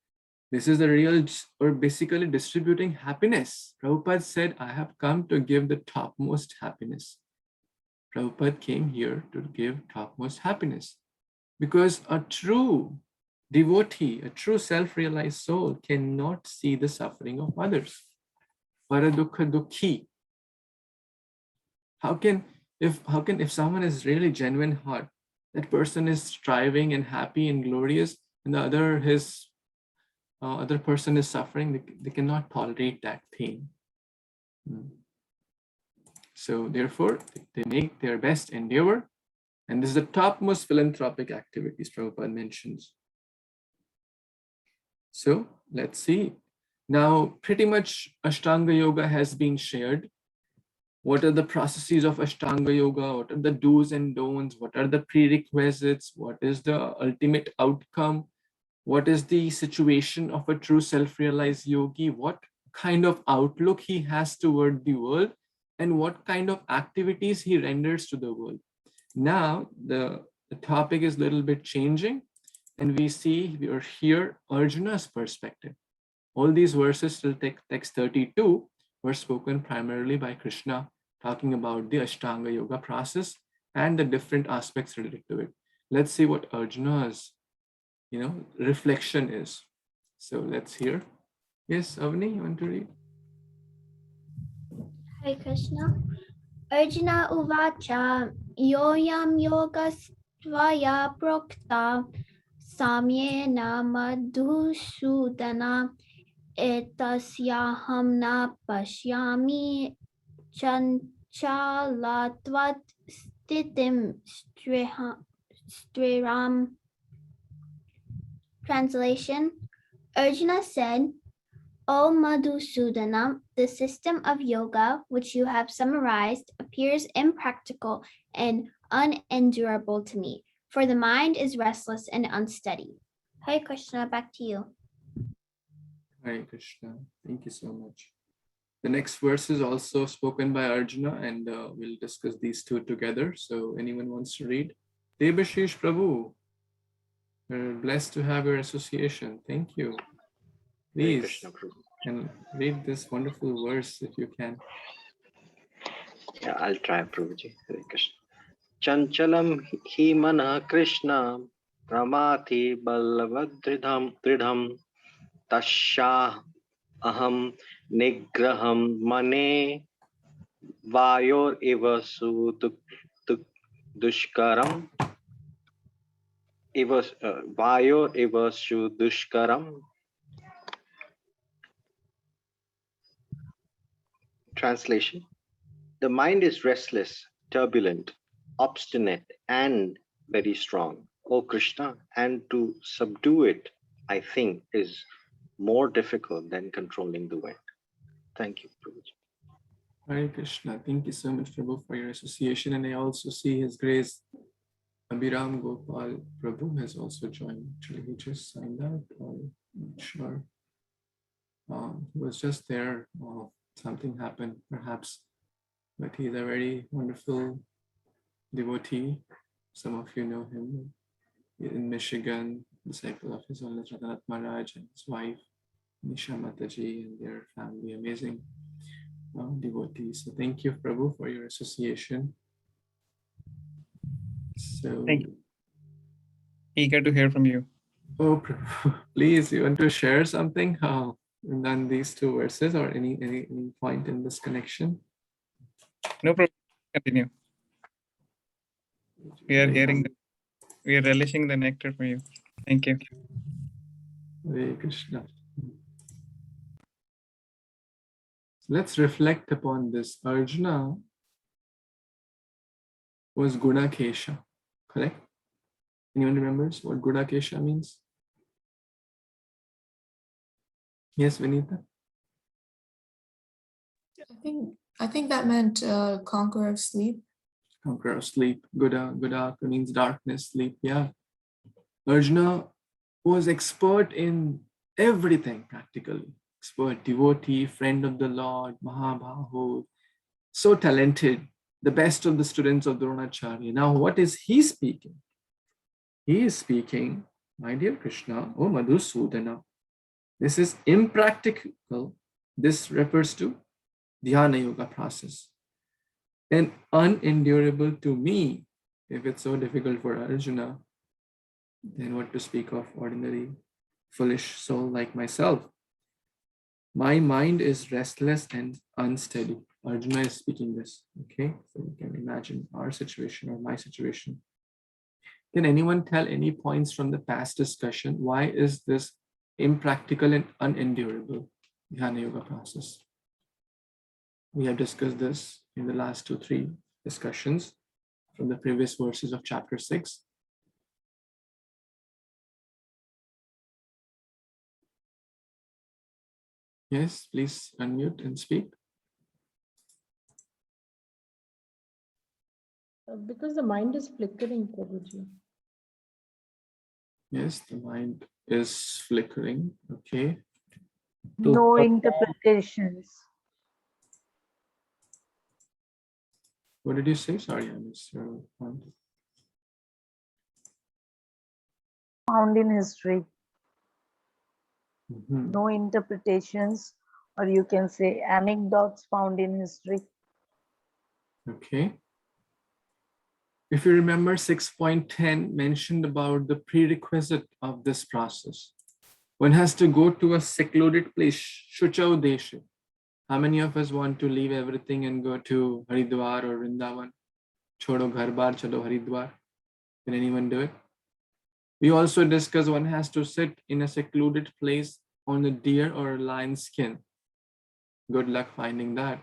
this is the real, or basically distributing happiness. Prabhupada said, I have come to give the topmost happiness. Prabhupada came here to give topmost happiness. Because a true devotee, a true self-realized soul cannot see the suffering of others. Paradukha dukhi. How can if someone is really genuine heart, that person is striving and happy and glorious, and the other person is suffering, they cannot tolerate that pain. So therefore, they make their best endeavor, and this is the topmost philanthropic activities Prabhupada mentions. So let's see. Now, pretty much Ashtanga Yoga has been shared. What are the processes of Ashtanga Yoga? What are the do's and don'ts? What are the prerequisites? What is the ultimate outcome? What is the situation of a true self-realized yogi? What kind of outlook he has toward the world? And what kind of activities he renders to the world? Now, the topic is a little bit changing. And we are here Arjuna's perspective. All these verses till text 32 were spoken primarily by Krishna, talking about the Ashtanga Yoga process and the different aspects related to it. Let's see what Arjuna's reflection is. So let's hear. Yes, Avni, you want to read? Hare Krishna. Arjuna Uvacha Yoyam Yogastvaya Prokta Samyena Madhusudana Etasyaham na pashyami chanchalatvat stitim striram. Translation. Arjuna said, O Madhusudana, the system of yoga which you have summarized appears impractical and unendurable to me, for the mind is restless and unsteady. Hare Krishna, back to you. Hare Krishna. Thank you so much. The next verse is also spoken by Arjuna, and we'll discuss these two together. So anyone wants to read? Debashish Prabhu, we're blessed to have your association. Thank you. Please, and read this wonderful verse if you can. Yeah, I'll try, Prabhuji. Hare Krishna. Chanchalam hi mana Krishna pramati ballavadridham tasya aham nigraham mane vayor eva su dushkaram vayor eva su dushkaram. Translation. The mind is restless, turbulent, obstinate, and very strong, O Krishna, and to subdue it, I think, is more difficult than controlling the wind. Thank you, Prabhuji. Hare Krishna. Thank you so much, Prabhu, for your association. And I also see His Grace Abhiram Gopal Prabhu has also joined. Actually, he just signed out. I'm not sure. He was just there. Something happened, perhaps. But he's a very wonderful devotee. Some of you know him in Michigan, disciple of His Holiness Radhanath Maharaj and his wife, Nisha Mataji, and their family. Amazing devotees. So thank you, Prabhu, for your association. So thank you. Eager to hear from you. Oh, Prabhu, please, you want to share something on these two verses or any point in this connection? No problem. Continue. We are hearing, we are relishing the nectar from you. Thank you. Hare Krishna. Let's reflect upon this. Arjuna was Gunakesha, correct? Anyone remembers what Gunakesha means? Yes, Vinita? I think that meant conqueror of sleep. Conqueror of sleep. Guda means darkness, sleep. Yeah. Arjuna was expert in everything practically. Expert, devotee, friend of the Lord, Mahabhahu, so talented, the best of the students of Dronacharya. Now, what is he speaking? He is speaking, my dear Krishna, O Madhusudana, this is impractical. This refers to Dhyana Yoga process. And unendurable to me. If it's so difficult for Arjuna, then what to speak of ordinary foolish soul like myself? My mind is restless and unsteady. Arjuna is speaking this, okay? So you can imagine our situation or my situation. Can anyone tell any points from the past discussion? Why is this impractical and unendurable Dhyana Yoga process? We have discussed this in the last 2-3 discussions from the previous verses of chapter 6. Yes, please unmute and speak. Because the mind is flickering, Prabhuji. Yes, the mind is flickering. Okay. No interpretations. What did you say? Sorry, I missed your point. Found in history. Mm-hmm. No interpretations, or you can say anecdotes found in history. Okay. If you remember, 6.10 mentioned about the prerequisite of this process. One has to go to a secluded place, Shucha Udesha. How many of us want to leave everything and go to Haridwar or Vrindavan? Chodo ghar baar, chalo Haridwar. Can anyone do it? We also discuss one has to sit in a secluded place on a deer or a lion's skin. Good luck finding that.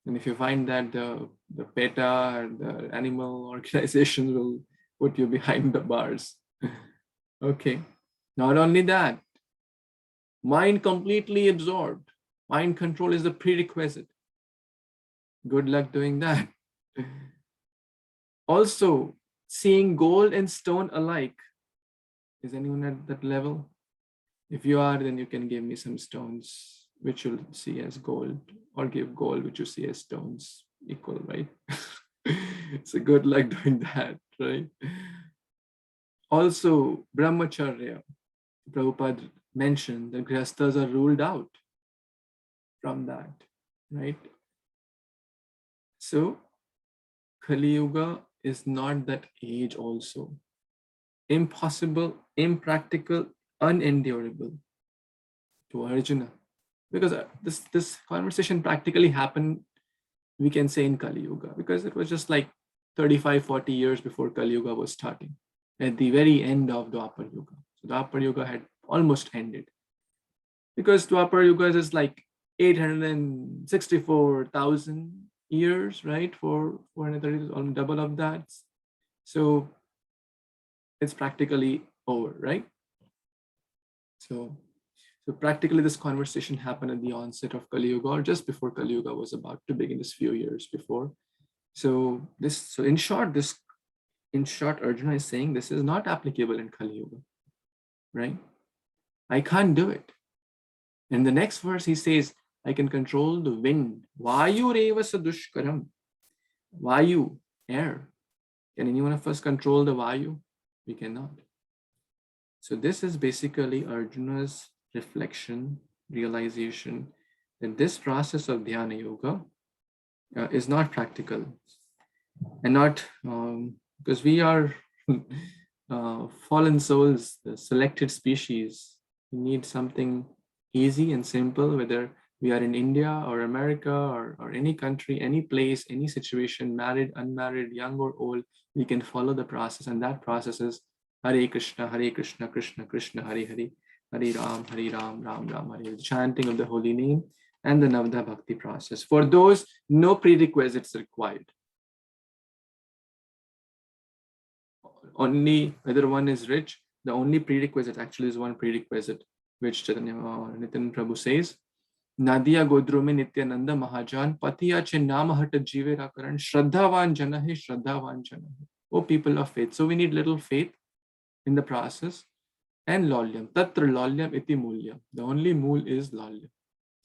And if you find that, the PETA and the animal organizations will put you behind the bars. Okay. Not only that, mind completely absorbed. Mind control is the prerequisite. Good luck doing that. Also, seeing gold and stone alike. Is anyone at that level? If you are, then you can give me some stones, which you'll see as gold, or give gold, which you see as stones, equal, right? So good luck doing that, right? Also, brahmacharya. Prabhupada mentioned that grihasthas are ruled out from that, right? So Kali Yuga is not that age also. Impossible, impractical, unendurable to Arjuna. Because this conversation practically happened, we can say, in Kali Yuga, because it was just like 35, 40 years before Kali Yuga was starting, at the very end of Dwapar Yuga. So Dwapar Yuga had almost ended. Because Dwapar Yuga is like 864,000 years, right? For 430, almost double of that. So it's practically over, right? So practically this conversation happened at the onset of Kali Yuga, or just before Kali Yuga was about to begin, just few years before. So in short, Arjuna is saying this is not applicable in Kali Yuga, right? I can't do it. In the next verse, he says, I can control the wind. Vayu reva sadushkaram. Vayu, air. Can any one of us control the Vayu? We cannot. So this is basically Arjuna's reflection, realization that this process of Dhyana Yoga is not practical. And not because we are fallen souls, the selected species. We need something easy and simple, whether we are in India or America or any country, any place, any situation, married, unmarried, young or old, we can follow the process. And that process is Hare Krishna, Krishna Krishna, Hare Hare, Hare Ram, Ram Ram, Hare, the chanting of the holy name and the Navadha Bhakti process. For those, no prerequisites required. Only whether one is rich, the only prerequisite actually is one prerequisite, which Nitin Prabhu says, Nadia Godrume Nityananda Mahajan Patiya Chinnamahat Jivera Karan Shraddhavan Jana Hai Shraddhavan Jana Hai. Oh, people of faith. So we need little faith in the process. And Lolyam. Tatra Lolyam iti Mulyam. The only mool is Lolyam.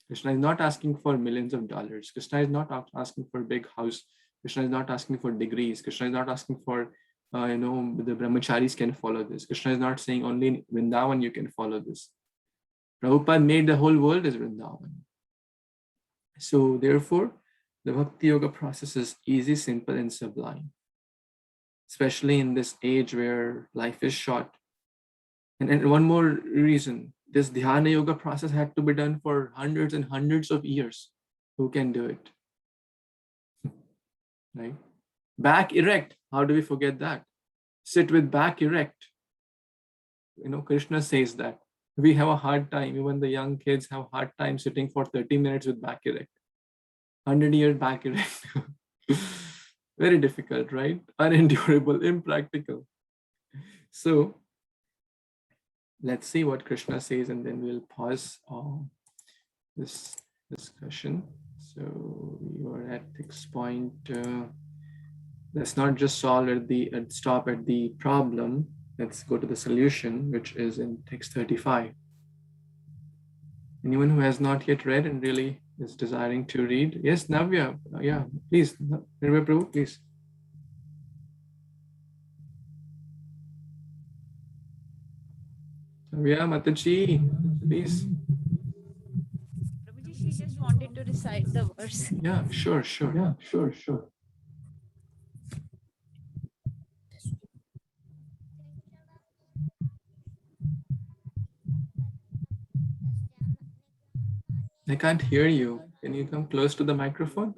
Krishna is not asking for millions of dollars. Krishna is not asking for a big house. Krishna is not asking for degrees. Krishna is not asking for the brahmacharis can follow this. Krishna is not saying only in Vrindavan you can follow this. Prabhupada made the whole world as Vrindavan. So therefore, the Bhakti Yoga process is easy, simple, and sublime. Especially in this age where life is short. And one more reason, this Dhyana Yoga process had to be done for hundreds and hundreds of years. Who can do it? Right? Back erect. How do we forget that? Sit with back erect. Krishna says that. We have a hard time. Even the young kids have a hard time sitting for 30 minutes with back erect. 100-year back erect. Very difficult, right? Unendurable, impractical. So let's see what Krishna says, and then we'll pause this discussion. So we were at text point. Let's not just stop at the problem. Let's go to the solution, which is in text 35. Anyone who has not yet read and really is desiring to read? Yes, Navya. Yeah, please. Navya Prabhu, please. Navya Mataji, please. Prabhuji, she just wanted to recite the verse. Yeah, sure. Yeah, sure. I can't hear you. Can you come close to the microphone?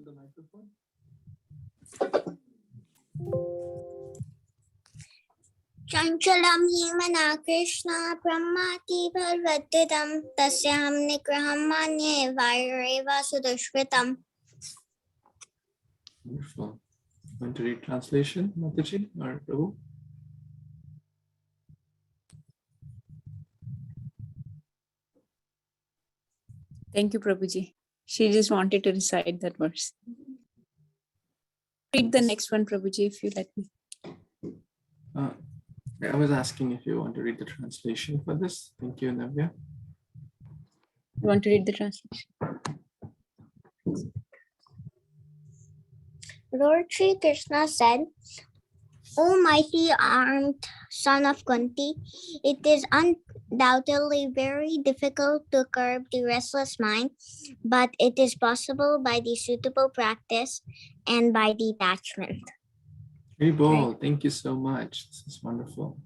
Chanchalam himana Krishna brahmati bharvatidam tasyam nigraham manye vaireva sudushritam. Wonderful. Want to read translation, Mataji or Prabhu? Thank you, Prabhuji. She just wanted to recite that verse. Read the next one, Prabhuji, if you let me. I was asking if you want to read the translation for this. Thank you, Navya. You want to read the translation? Lord Sri Krishna said, O mighty armed son of Kunti, it is undoubtedly very difficult to curb the restless mind, but it is possible by the suitable practice and by detachment. Haribol, thank you so much. This is wonderful.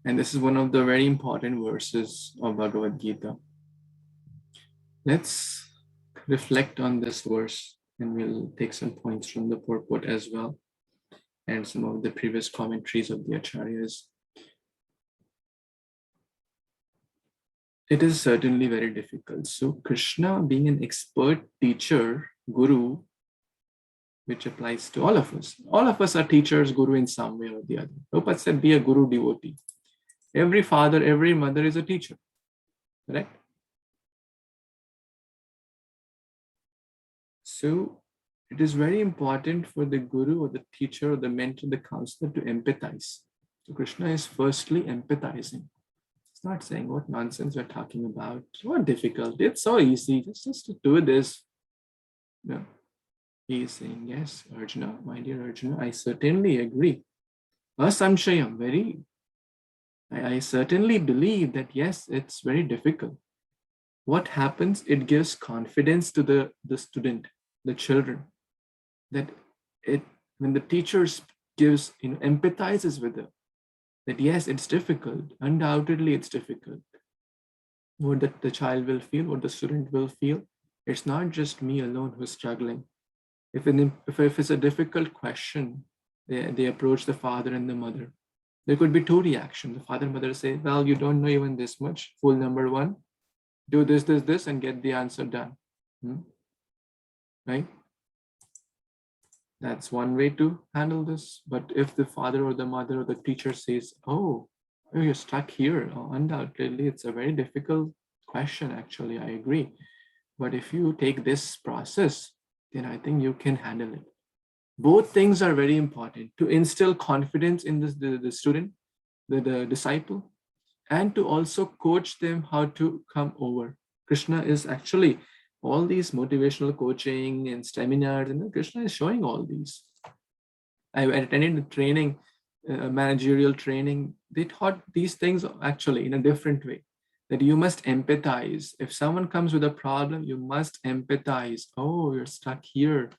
And this is one of the very important verses of Bhagavad Gita. Let's reflect on this verse and we'll take some points from the purport as well and some of the previous commentaries of the acharyas. It is certainly very difficult. So Krishna, being an expert teacher, guru, which applies to all of us. All of us are teachers, guru in some way or the other. Prabhupada said, be a guru devotee. Every father, every mother is a teacher, correct? So it is very important for the guru or the teacher or the mentor, the counselor to empathize. So Krishna is firstly empathizing. It's not saying what nonsense we're talking about, what difficult, it's so easy, just to do this. No. He is saying, yes, Arjuna, my dear Arjuna, I certainly agree. Asamshayam, I certainly believe that, yes, it's very difficult. What happens? It gives confidence to the student, the children, that when the teacher gives, empathizes with them, that yes, it's difficult. Undoubtedly, it's difficult. What the child will feel, what the student will feel. It's not just me alone who's struggling. If it's a difficult question, they approach the father and the mother. There could be two reactions. The father and mother say, well, you don't know even this much. Fool number one, do this, and get the answer done. Right? That's one way to handle this. But if the father or the mother or the teacher says, oh, you're stuck here, undoubtedly, it's a very difficult question, actually, I agree. But if you take this process, then I think you can handle it. Both things are very important to instill confidence in the student, the disciple, and to also coach them how to come over. Krishna is actually all these motivational coaching and seminars, and Krishna is showing all these. I attended the training, managerial training. They taught these things actually in a different way, that you must empathize. If someone comes with a problem, you must empathize. Oh, you're stuck here.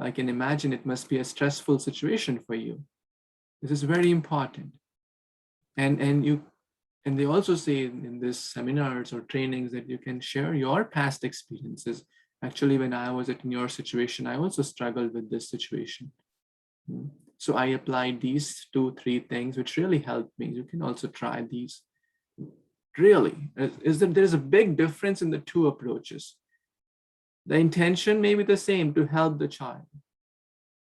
I can imagine it must be a stressful situation for you. This is very important. And they also say in these seminars or trainings that you can share your past experiences. Actually, when I was in your situation, I also struggled with this situation. So I applied these 2-3 things, which really helped me. You can also try these. Really, is that there's a big difference in the two approaches. The intention may be the same, to help the child.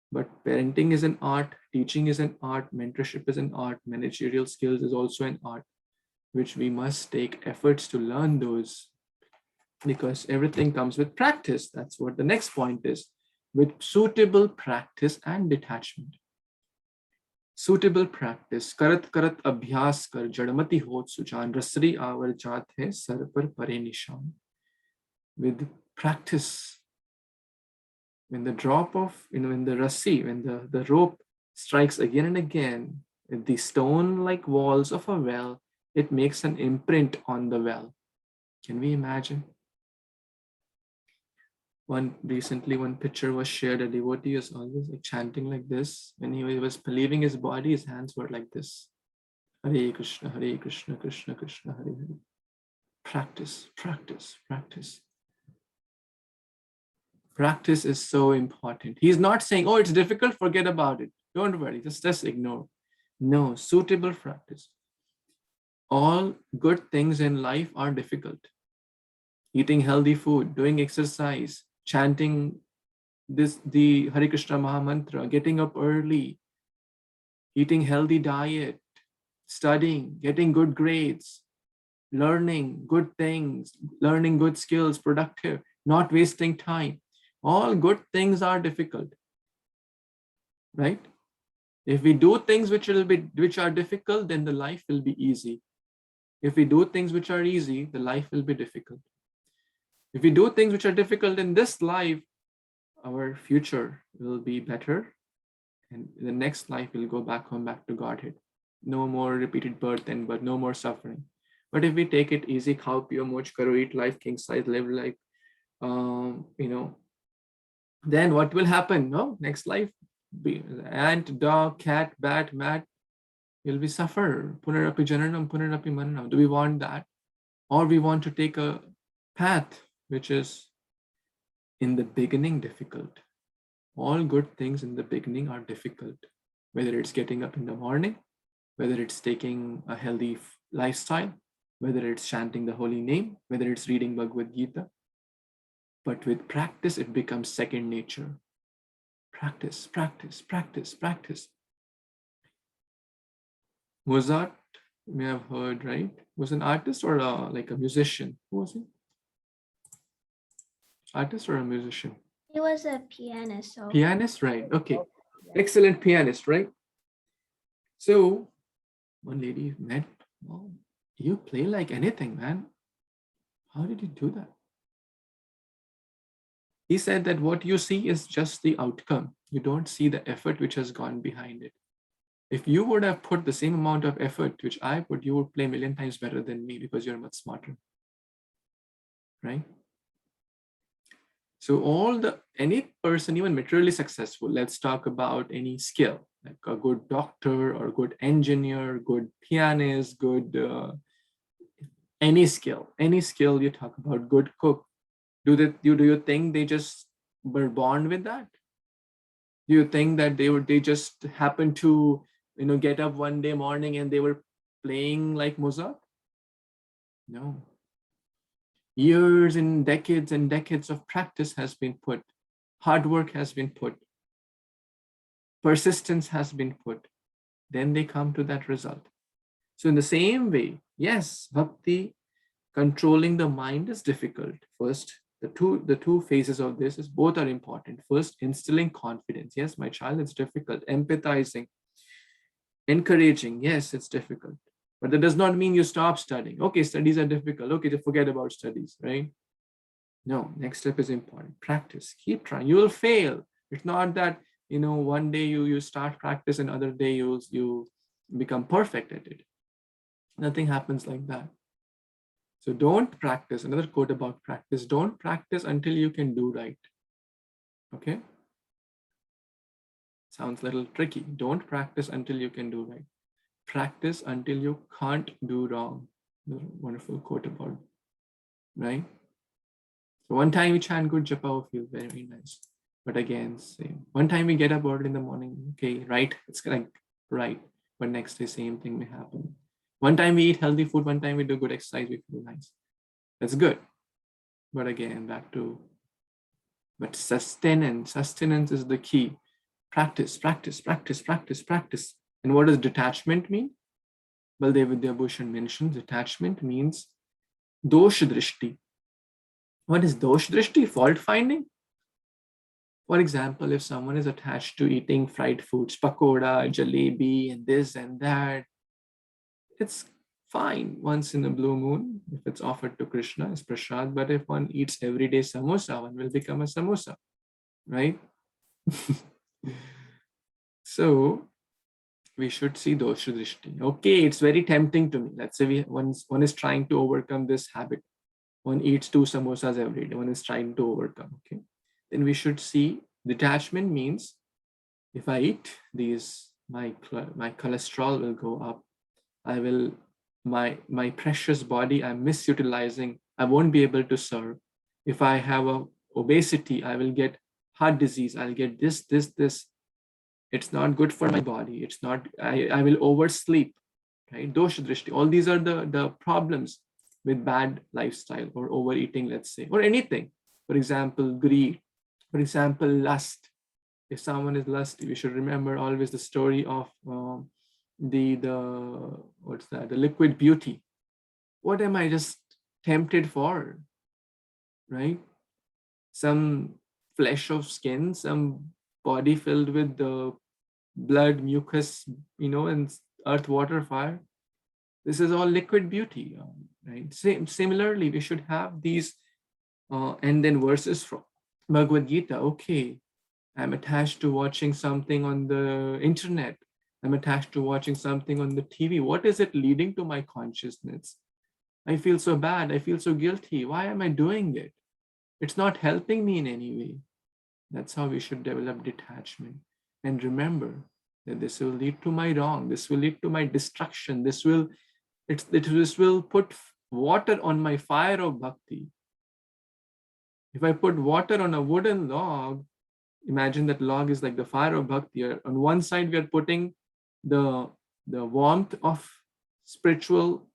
But parenting is an art, teaching is an art, mentorship is an art, managerial skills is also an art, which we must take efforts to learn those, because everything comes with practice. That's what the next point is, with suitable practice and detachment. Suitable practice. Karat karat abhyas kar jadmati hot sujan rasri avar jaat hai sar par pare nishan. With practice, when the drop of, when the rasi, when the rope strikes again and again with the stone-like walls of a well, it makes an imprint on the well. Can we imagine? Recently, one picture was shared. A devotee was always like chanting like this. When he was leaving his body, his hands were like this. Hare Krishna, Krishna Krishna, Hare Hare. Practice, practice, practice. Practice is so important. He's not saying, oh, it's difficult, forget about it. Don't worry, just ignore. No, suitable practice. All good things in life are difficult. Eating healthy food, doing exercise, chanting the Hare Krishna Maha Mantra, getting up early, eating healthy diet, studying, getting good grades, learning good things, learning good skills, productive, not wasting time. All good things are difficult, right? If we do things which are difficult, then the life will be easy. If we do things which are easy, the life will be difficult. If we do things which are difficult in this life, our future will be better, and the next life will go back home, back to Godhead. No more repeated birth and birth, no more suffering. But if we take it easy, khao piyo moj karo, eat life king size, live like, then what will happen? No, next life, be ant, dog, cat, bat, mat, will we suffer? Punarapi jananam, punarapi maranam. Do we want that? Or we want to take a path which is in the beginning difficult. All good things in the beginning are difficult, whether it's getting up in the morning, whether it's taking a healthy lifestyle, whether it's chanting the holy name, whether it's reading Bhagavad Gita. But with practice, it becomes second nature. Practice, practice, practice, practice. Mozart, you may have heard, right? Was an artist or like a musician? Who was he? Artist or a musician? He was a pianist. So. Pianist, right? Okay. Excellent pianist, right? So one lady met, oh, you play like anything, man. How did you do that? He said that what you see is just the outcome. You don't see the effort which has gone behind it. If you would have put the same amount of effort which I put, you would play a million times better than me because you're much smarter, right? So any person, even materially successful, let's talk about any skill, like a good doctor or good engineer, good pianist, good, any skill you talk about, good cook. Do you think they just were born with that? Do you think that they just happened to, get up one day morning and they were playing like Mozart? No. Years and decades of practice has been put. Hard work has been put. Persistence has been put. Then they come to that result. So in the same way, yes, bhakti, controlling the mind is difficult. First, the two phases of this is both are important. First, instilling confidence. Yes, my child, it's difficult. Empathizing, encouraging. Yes, it's difficult. But that does not mean you stop studying. Okay, studies are difficult. Okay, to forget about studies, right? No, next step is important. Practice. Keep trying. You will fail. It's not that, one day you start practice and other day you become perfect at it. Nothing happens like that. So don't practice. Another quote about practice. Don't practice until you can do right. Okay? Sounds a little tricky. Don't practice until you can do right. Practice until you can't do wrong. Wonderful quote about, right? So one time we chant good japa, will feel very, very nice. But again, same. One time we get up early in the morning, okay, right? It's like right. But next day, same thing may happen. One time we eat healthy food, one time we do good exercise, we feel nice. That's good. But again, but sustenance is the key. Practice, practice, practice, practice, practice. And what does detachment mean? Baldev Vidyabhushan mentions detachment means dosh drishti. What is dosh drishti? Fault finding. For example, if someone is attached to eating fried foods, pakoda, jalebi, and this and that, it's fine once in a blue moon if it's offered to Krishna as prasad. But if one eats every day samosa, one will become a samosa, right? So we should see dosha drishti. Okay, it's very tempting to me. Let's say one is trying to overcome this habit. One eats 2 samosas every day. One is trying to overcome. Okay, then we should see detachment means if I eat these, my cholesterol will go up. I will my precious body I'm misutilizing. I won't be able to serve. If I have a obesity, I will get heart disease, I'll get this. It's not good for my body. It's not, I will oversleep, right? Dosha drishti. All these are the problems with bad lifestyle or overeating, let's say, or anything. For example, greed. For example, lust. If someone is lusty, we should remember always the story of the what's that? The liquid beauty. What am I just tempted for, right? Some flesh of skin, some body filled with the blood, mucus, and earth, water, fire. This is all liquid beauty, right? Similarly, we should have these, and then verses from Bhagavad Gita. Okay, I'm attached to watching something on the internet. I'm attached to watching something on the TV. What is it leading to my consciousness? I feel so bad. I feel so guilty. Why am I doing it? It's not helping me in any way. That's how we should develop detachment. And remember that this will lead to my wrong. This will lead to my destruction. This will put water on my fire of bhakti. If I put water on a wooden log, imagine that log is like the fire of bhakti. On one side, we are putting the warmth of spiritual,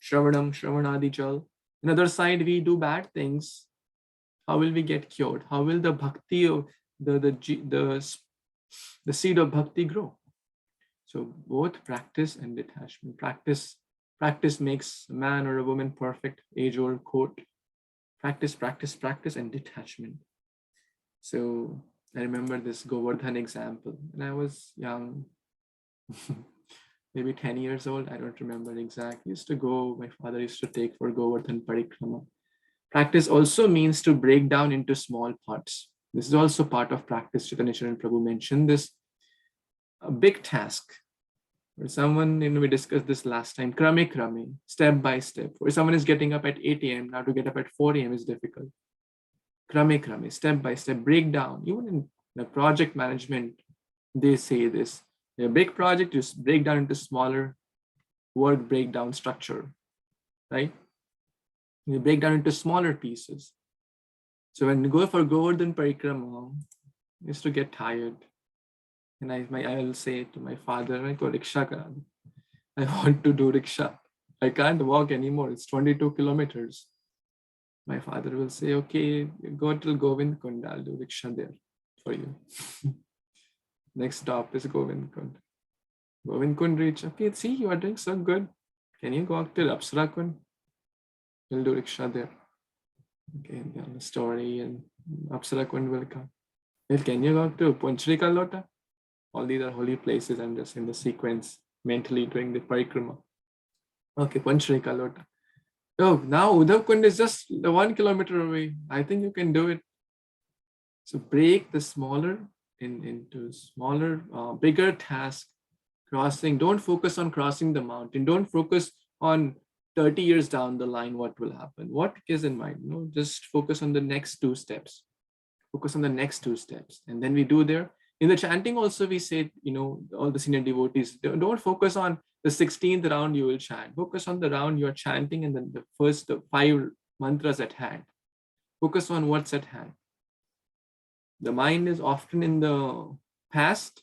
shravanadi jal. Another side, we do bad things. How will we get cured? How will the bhakti of the seed of bhakti grow? So both practice and detachment. Practice makes a man or a woman perfect, age-old quote. Practice, and detachment. So I remember this Govardhan example. When I was young, maybe 10 years old, I don't remember exactly. My father used to take for Govardhan parikrama. Practice also means to break down into small parts. This is also part of practice. Chaitanya Charan Prabhu mentioned this. A big task. For someone, we discussed this last time, krame, step by step. Where someone is getting up at 8 a.m., now to get up at 4 a.m. is difficult. Krame, step by step, break down. Even in the project management, they say this. A big project, you break down into smaller work breakdown structure, right? You break down into smaller pieces. So when you go for Govardhan Parikrama, I used to get tired. And I will say to my father, I go rickshaw. I want to do rickshaw. I can't walk anymore. It's 22 kilometers. My father will say, okay, go till Govinda Kund. I'll do rickshaw there for you. Next stop is Govinda Kund. Govinda Kund reach. Okay, see, you are doing so good. Can you go till Apsara Kund? We'll do rickshaw there. Okay, the story and Apsara Kund will come. Well, can you go to Punchri Ka Lota? All these are holy places. I'm just in the sequence mentally doing the parikrama. Okay, Punchri Ka Lota. Oh, now Uddhav Kund is just 1 kilometer away. I think you can do it. So break the smaller into smaller, bigger task. Crossing. Don't focus on crossing the mountain. Don't focus on 30 years down the line what will happen. What is in mind? Just focus on the next 2 steps. Focus on the next 2 steps, and then we do there. In the chanting also, we say, all the senior devotees, don't focus on the 16th round you will chant. Focus on the round you are chanting and then the first 5 mantras at hand. Focus on what's at hand. The mind is often in the past,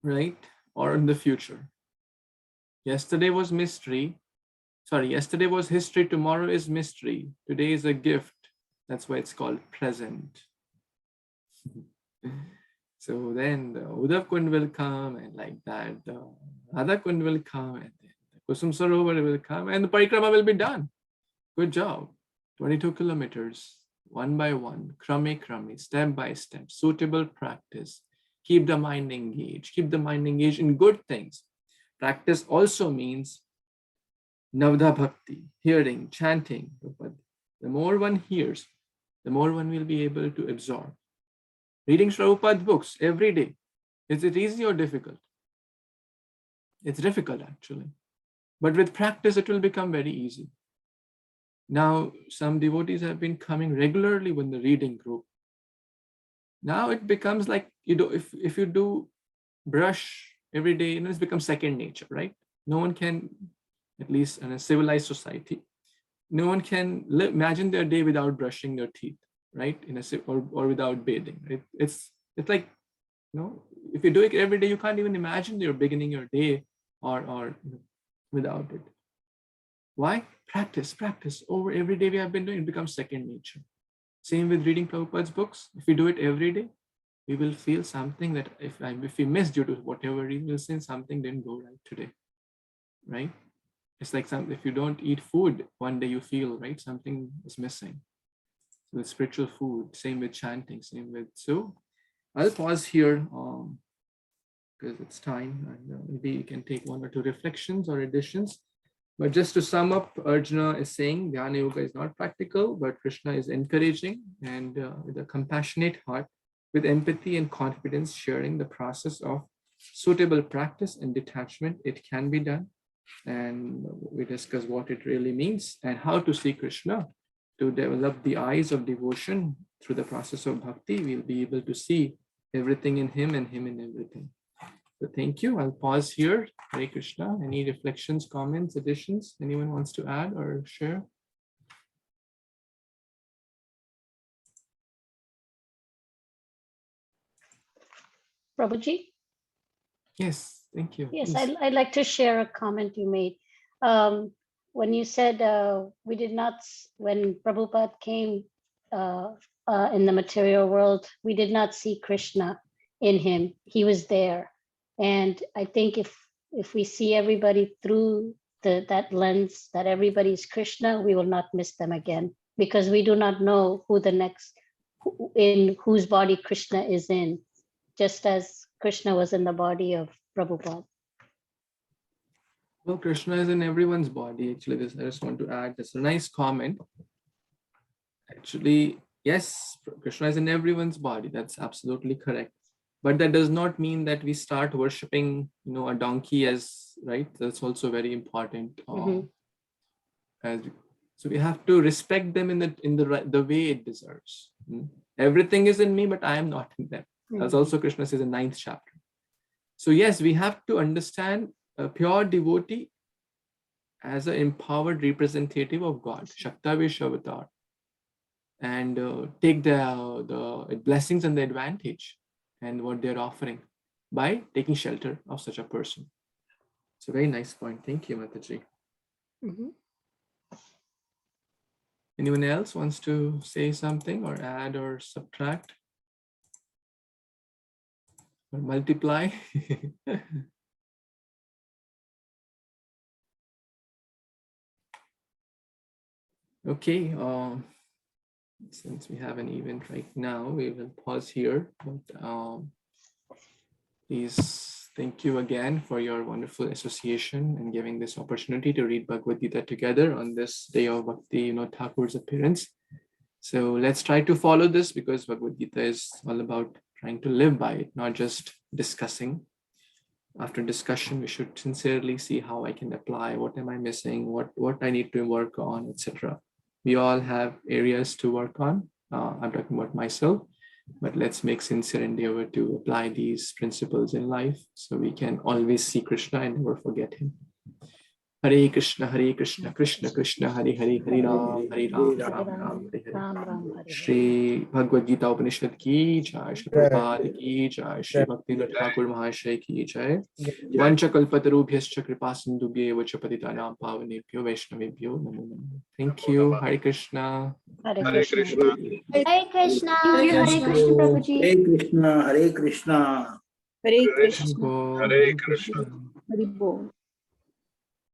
right? Or in the future. Yesterday was mystery. Yesterday was history. Tomorrow is mystery. Today is a gift. That's why it's called present. So then the Uddhav Kund will come, and like that, the Radha Kund will come, and then the Kusum Sarovar will come, and the parikrama will be done. Good job. 22 kilometers, one by one, krame, step by step, suitable practice. Keep the mind engaged. Keep the mind engaged in good things. Practice also means Navda Bhakti, hearing, chanting. The more one hears, the more one will be able to absorb. Reading Prabhupada books every day. Is it easy or difficult? It's difficult actually. But with practice, it will become very easy. Now, some devotees have been coming regularly with the reading group. Now it becomes like, if you do brush every day, it's become second nature, right? No one can, at least in a civilized society, no one can imagine their day without brushing their teeth, right? Or without bathing. Right? It's like, if you do it every day, you can't even imagine you're beginning your day or without it. Why? Practice over every day we have been doing, it becomes second nature. Same with reading Prabhupada's books. If we do it every day, we will feel something that if we missed due to whatever reason, we'll say something didn't go right today, right? It's like if you don't eat food, one day you feel, right, something is missing. So with spiritual food, same with chanting, so I'll pause here because it's time, and maybe you can take one or two reflections or additions. But just to sum up, Arjuna is saying Dhyana Yoga is not practical, but Krishna is encouraging, and with a compassionate heart, with empathy and confidence, sharing the process of suitable practice and detachment, it can be done. And we discuss what it really means and how to see Krishna. To develop the eyes of devotion through the process of bhakti, we'll be able to see everything in him and him in everything. So thank you. I'll pause here. Hare Krishna. Any reflections, comments, additions? Anyone wants to add or share? Prabhuji? Yes, thank you. Yes, Please. I'd like to share a comment you made. When you said we did not, when Prabhupada came in the material world, we did not see Krishna in him. He was there. And I think if we see everybody through that lens, that everybody's Krishna, we will not miss them again, because we do not know who in whose body Krishna is in, just as Krishna was in the body of Prabhupada. Well, Krishna is in everyone's body. Actually, I just want to add, that's a nice comment. Actually, yes, Krishna is in everyone's body. That's absolutely correct. But that does not mean that we start worshipping, a donkey as, right? That's also very important. So we have to respect them in the way it deserves. Everything is in me, but I am not in them. As also Krishna says in 9th chapter. So yes, we have to understand a pure devotee as an empowered representative of God, Shaktavesh avatar, and take the blessings and the advantage and what they're offering by taking shelter of such a person. It's a very nice point. Thank you, Mataji. Anyone else wants to say something or add or subtract or multiply? Okay, since we have an event right now, we will pause here. But please, thank you again for your wonderful association and giving this opportunity to read Bhagavad Gita together on this day of Bhakti, Thakur's appearance. So let's try to follow this, because Bhagavad Gita is all about trying to live by it, not just discussing. After discussion, we should sincerely see how I can apply, what am I missing, what I need to work on, etc. We all have areas to work on. I'm talking about myself, but let's make sincere endeavor to apply these principles in life so we can always see Krishna and never forget him. Hare Krishna, Krishna Krishna, Hare Hare, Hare Ram, Ram Ram, Hare Hare. Shri Bhagavad Gita Upanishad ki jai, Shri Prabhupada ki jai, Shri Bhakti Thakur Mahashay ki jai. Vancha kalpatarubhyascha kripa sindhubhye vacha patitanam pavanebhyo vaishnavebhyo namo namo. Thank you. Hare Krishna. Hare Krishna. Hare Krishna. Hare Krishna, Prabhuji. Hare Krishna, Hare Krishna. Hare Krishna. Hare Krishna. Hare Bol.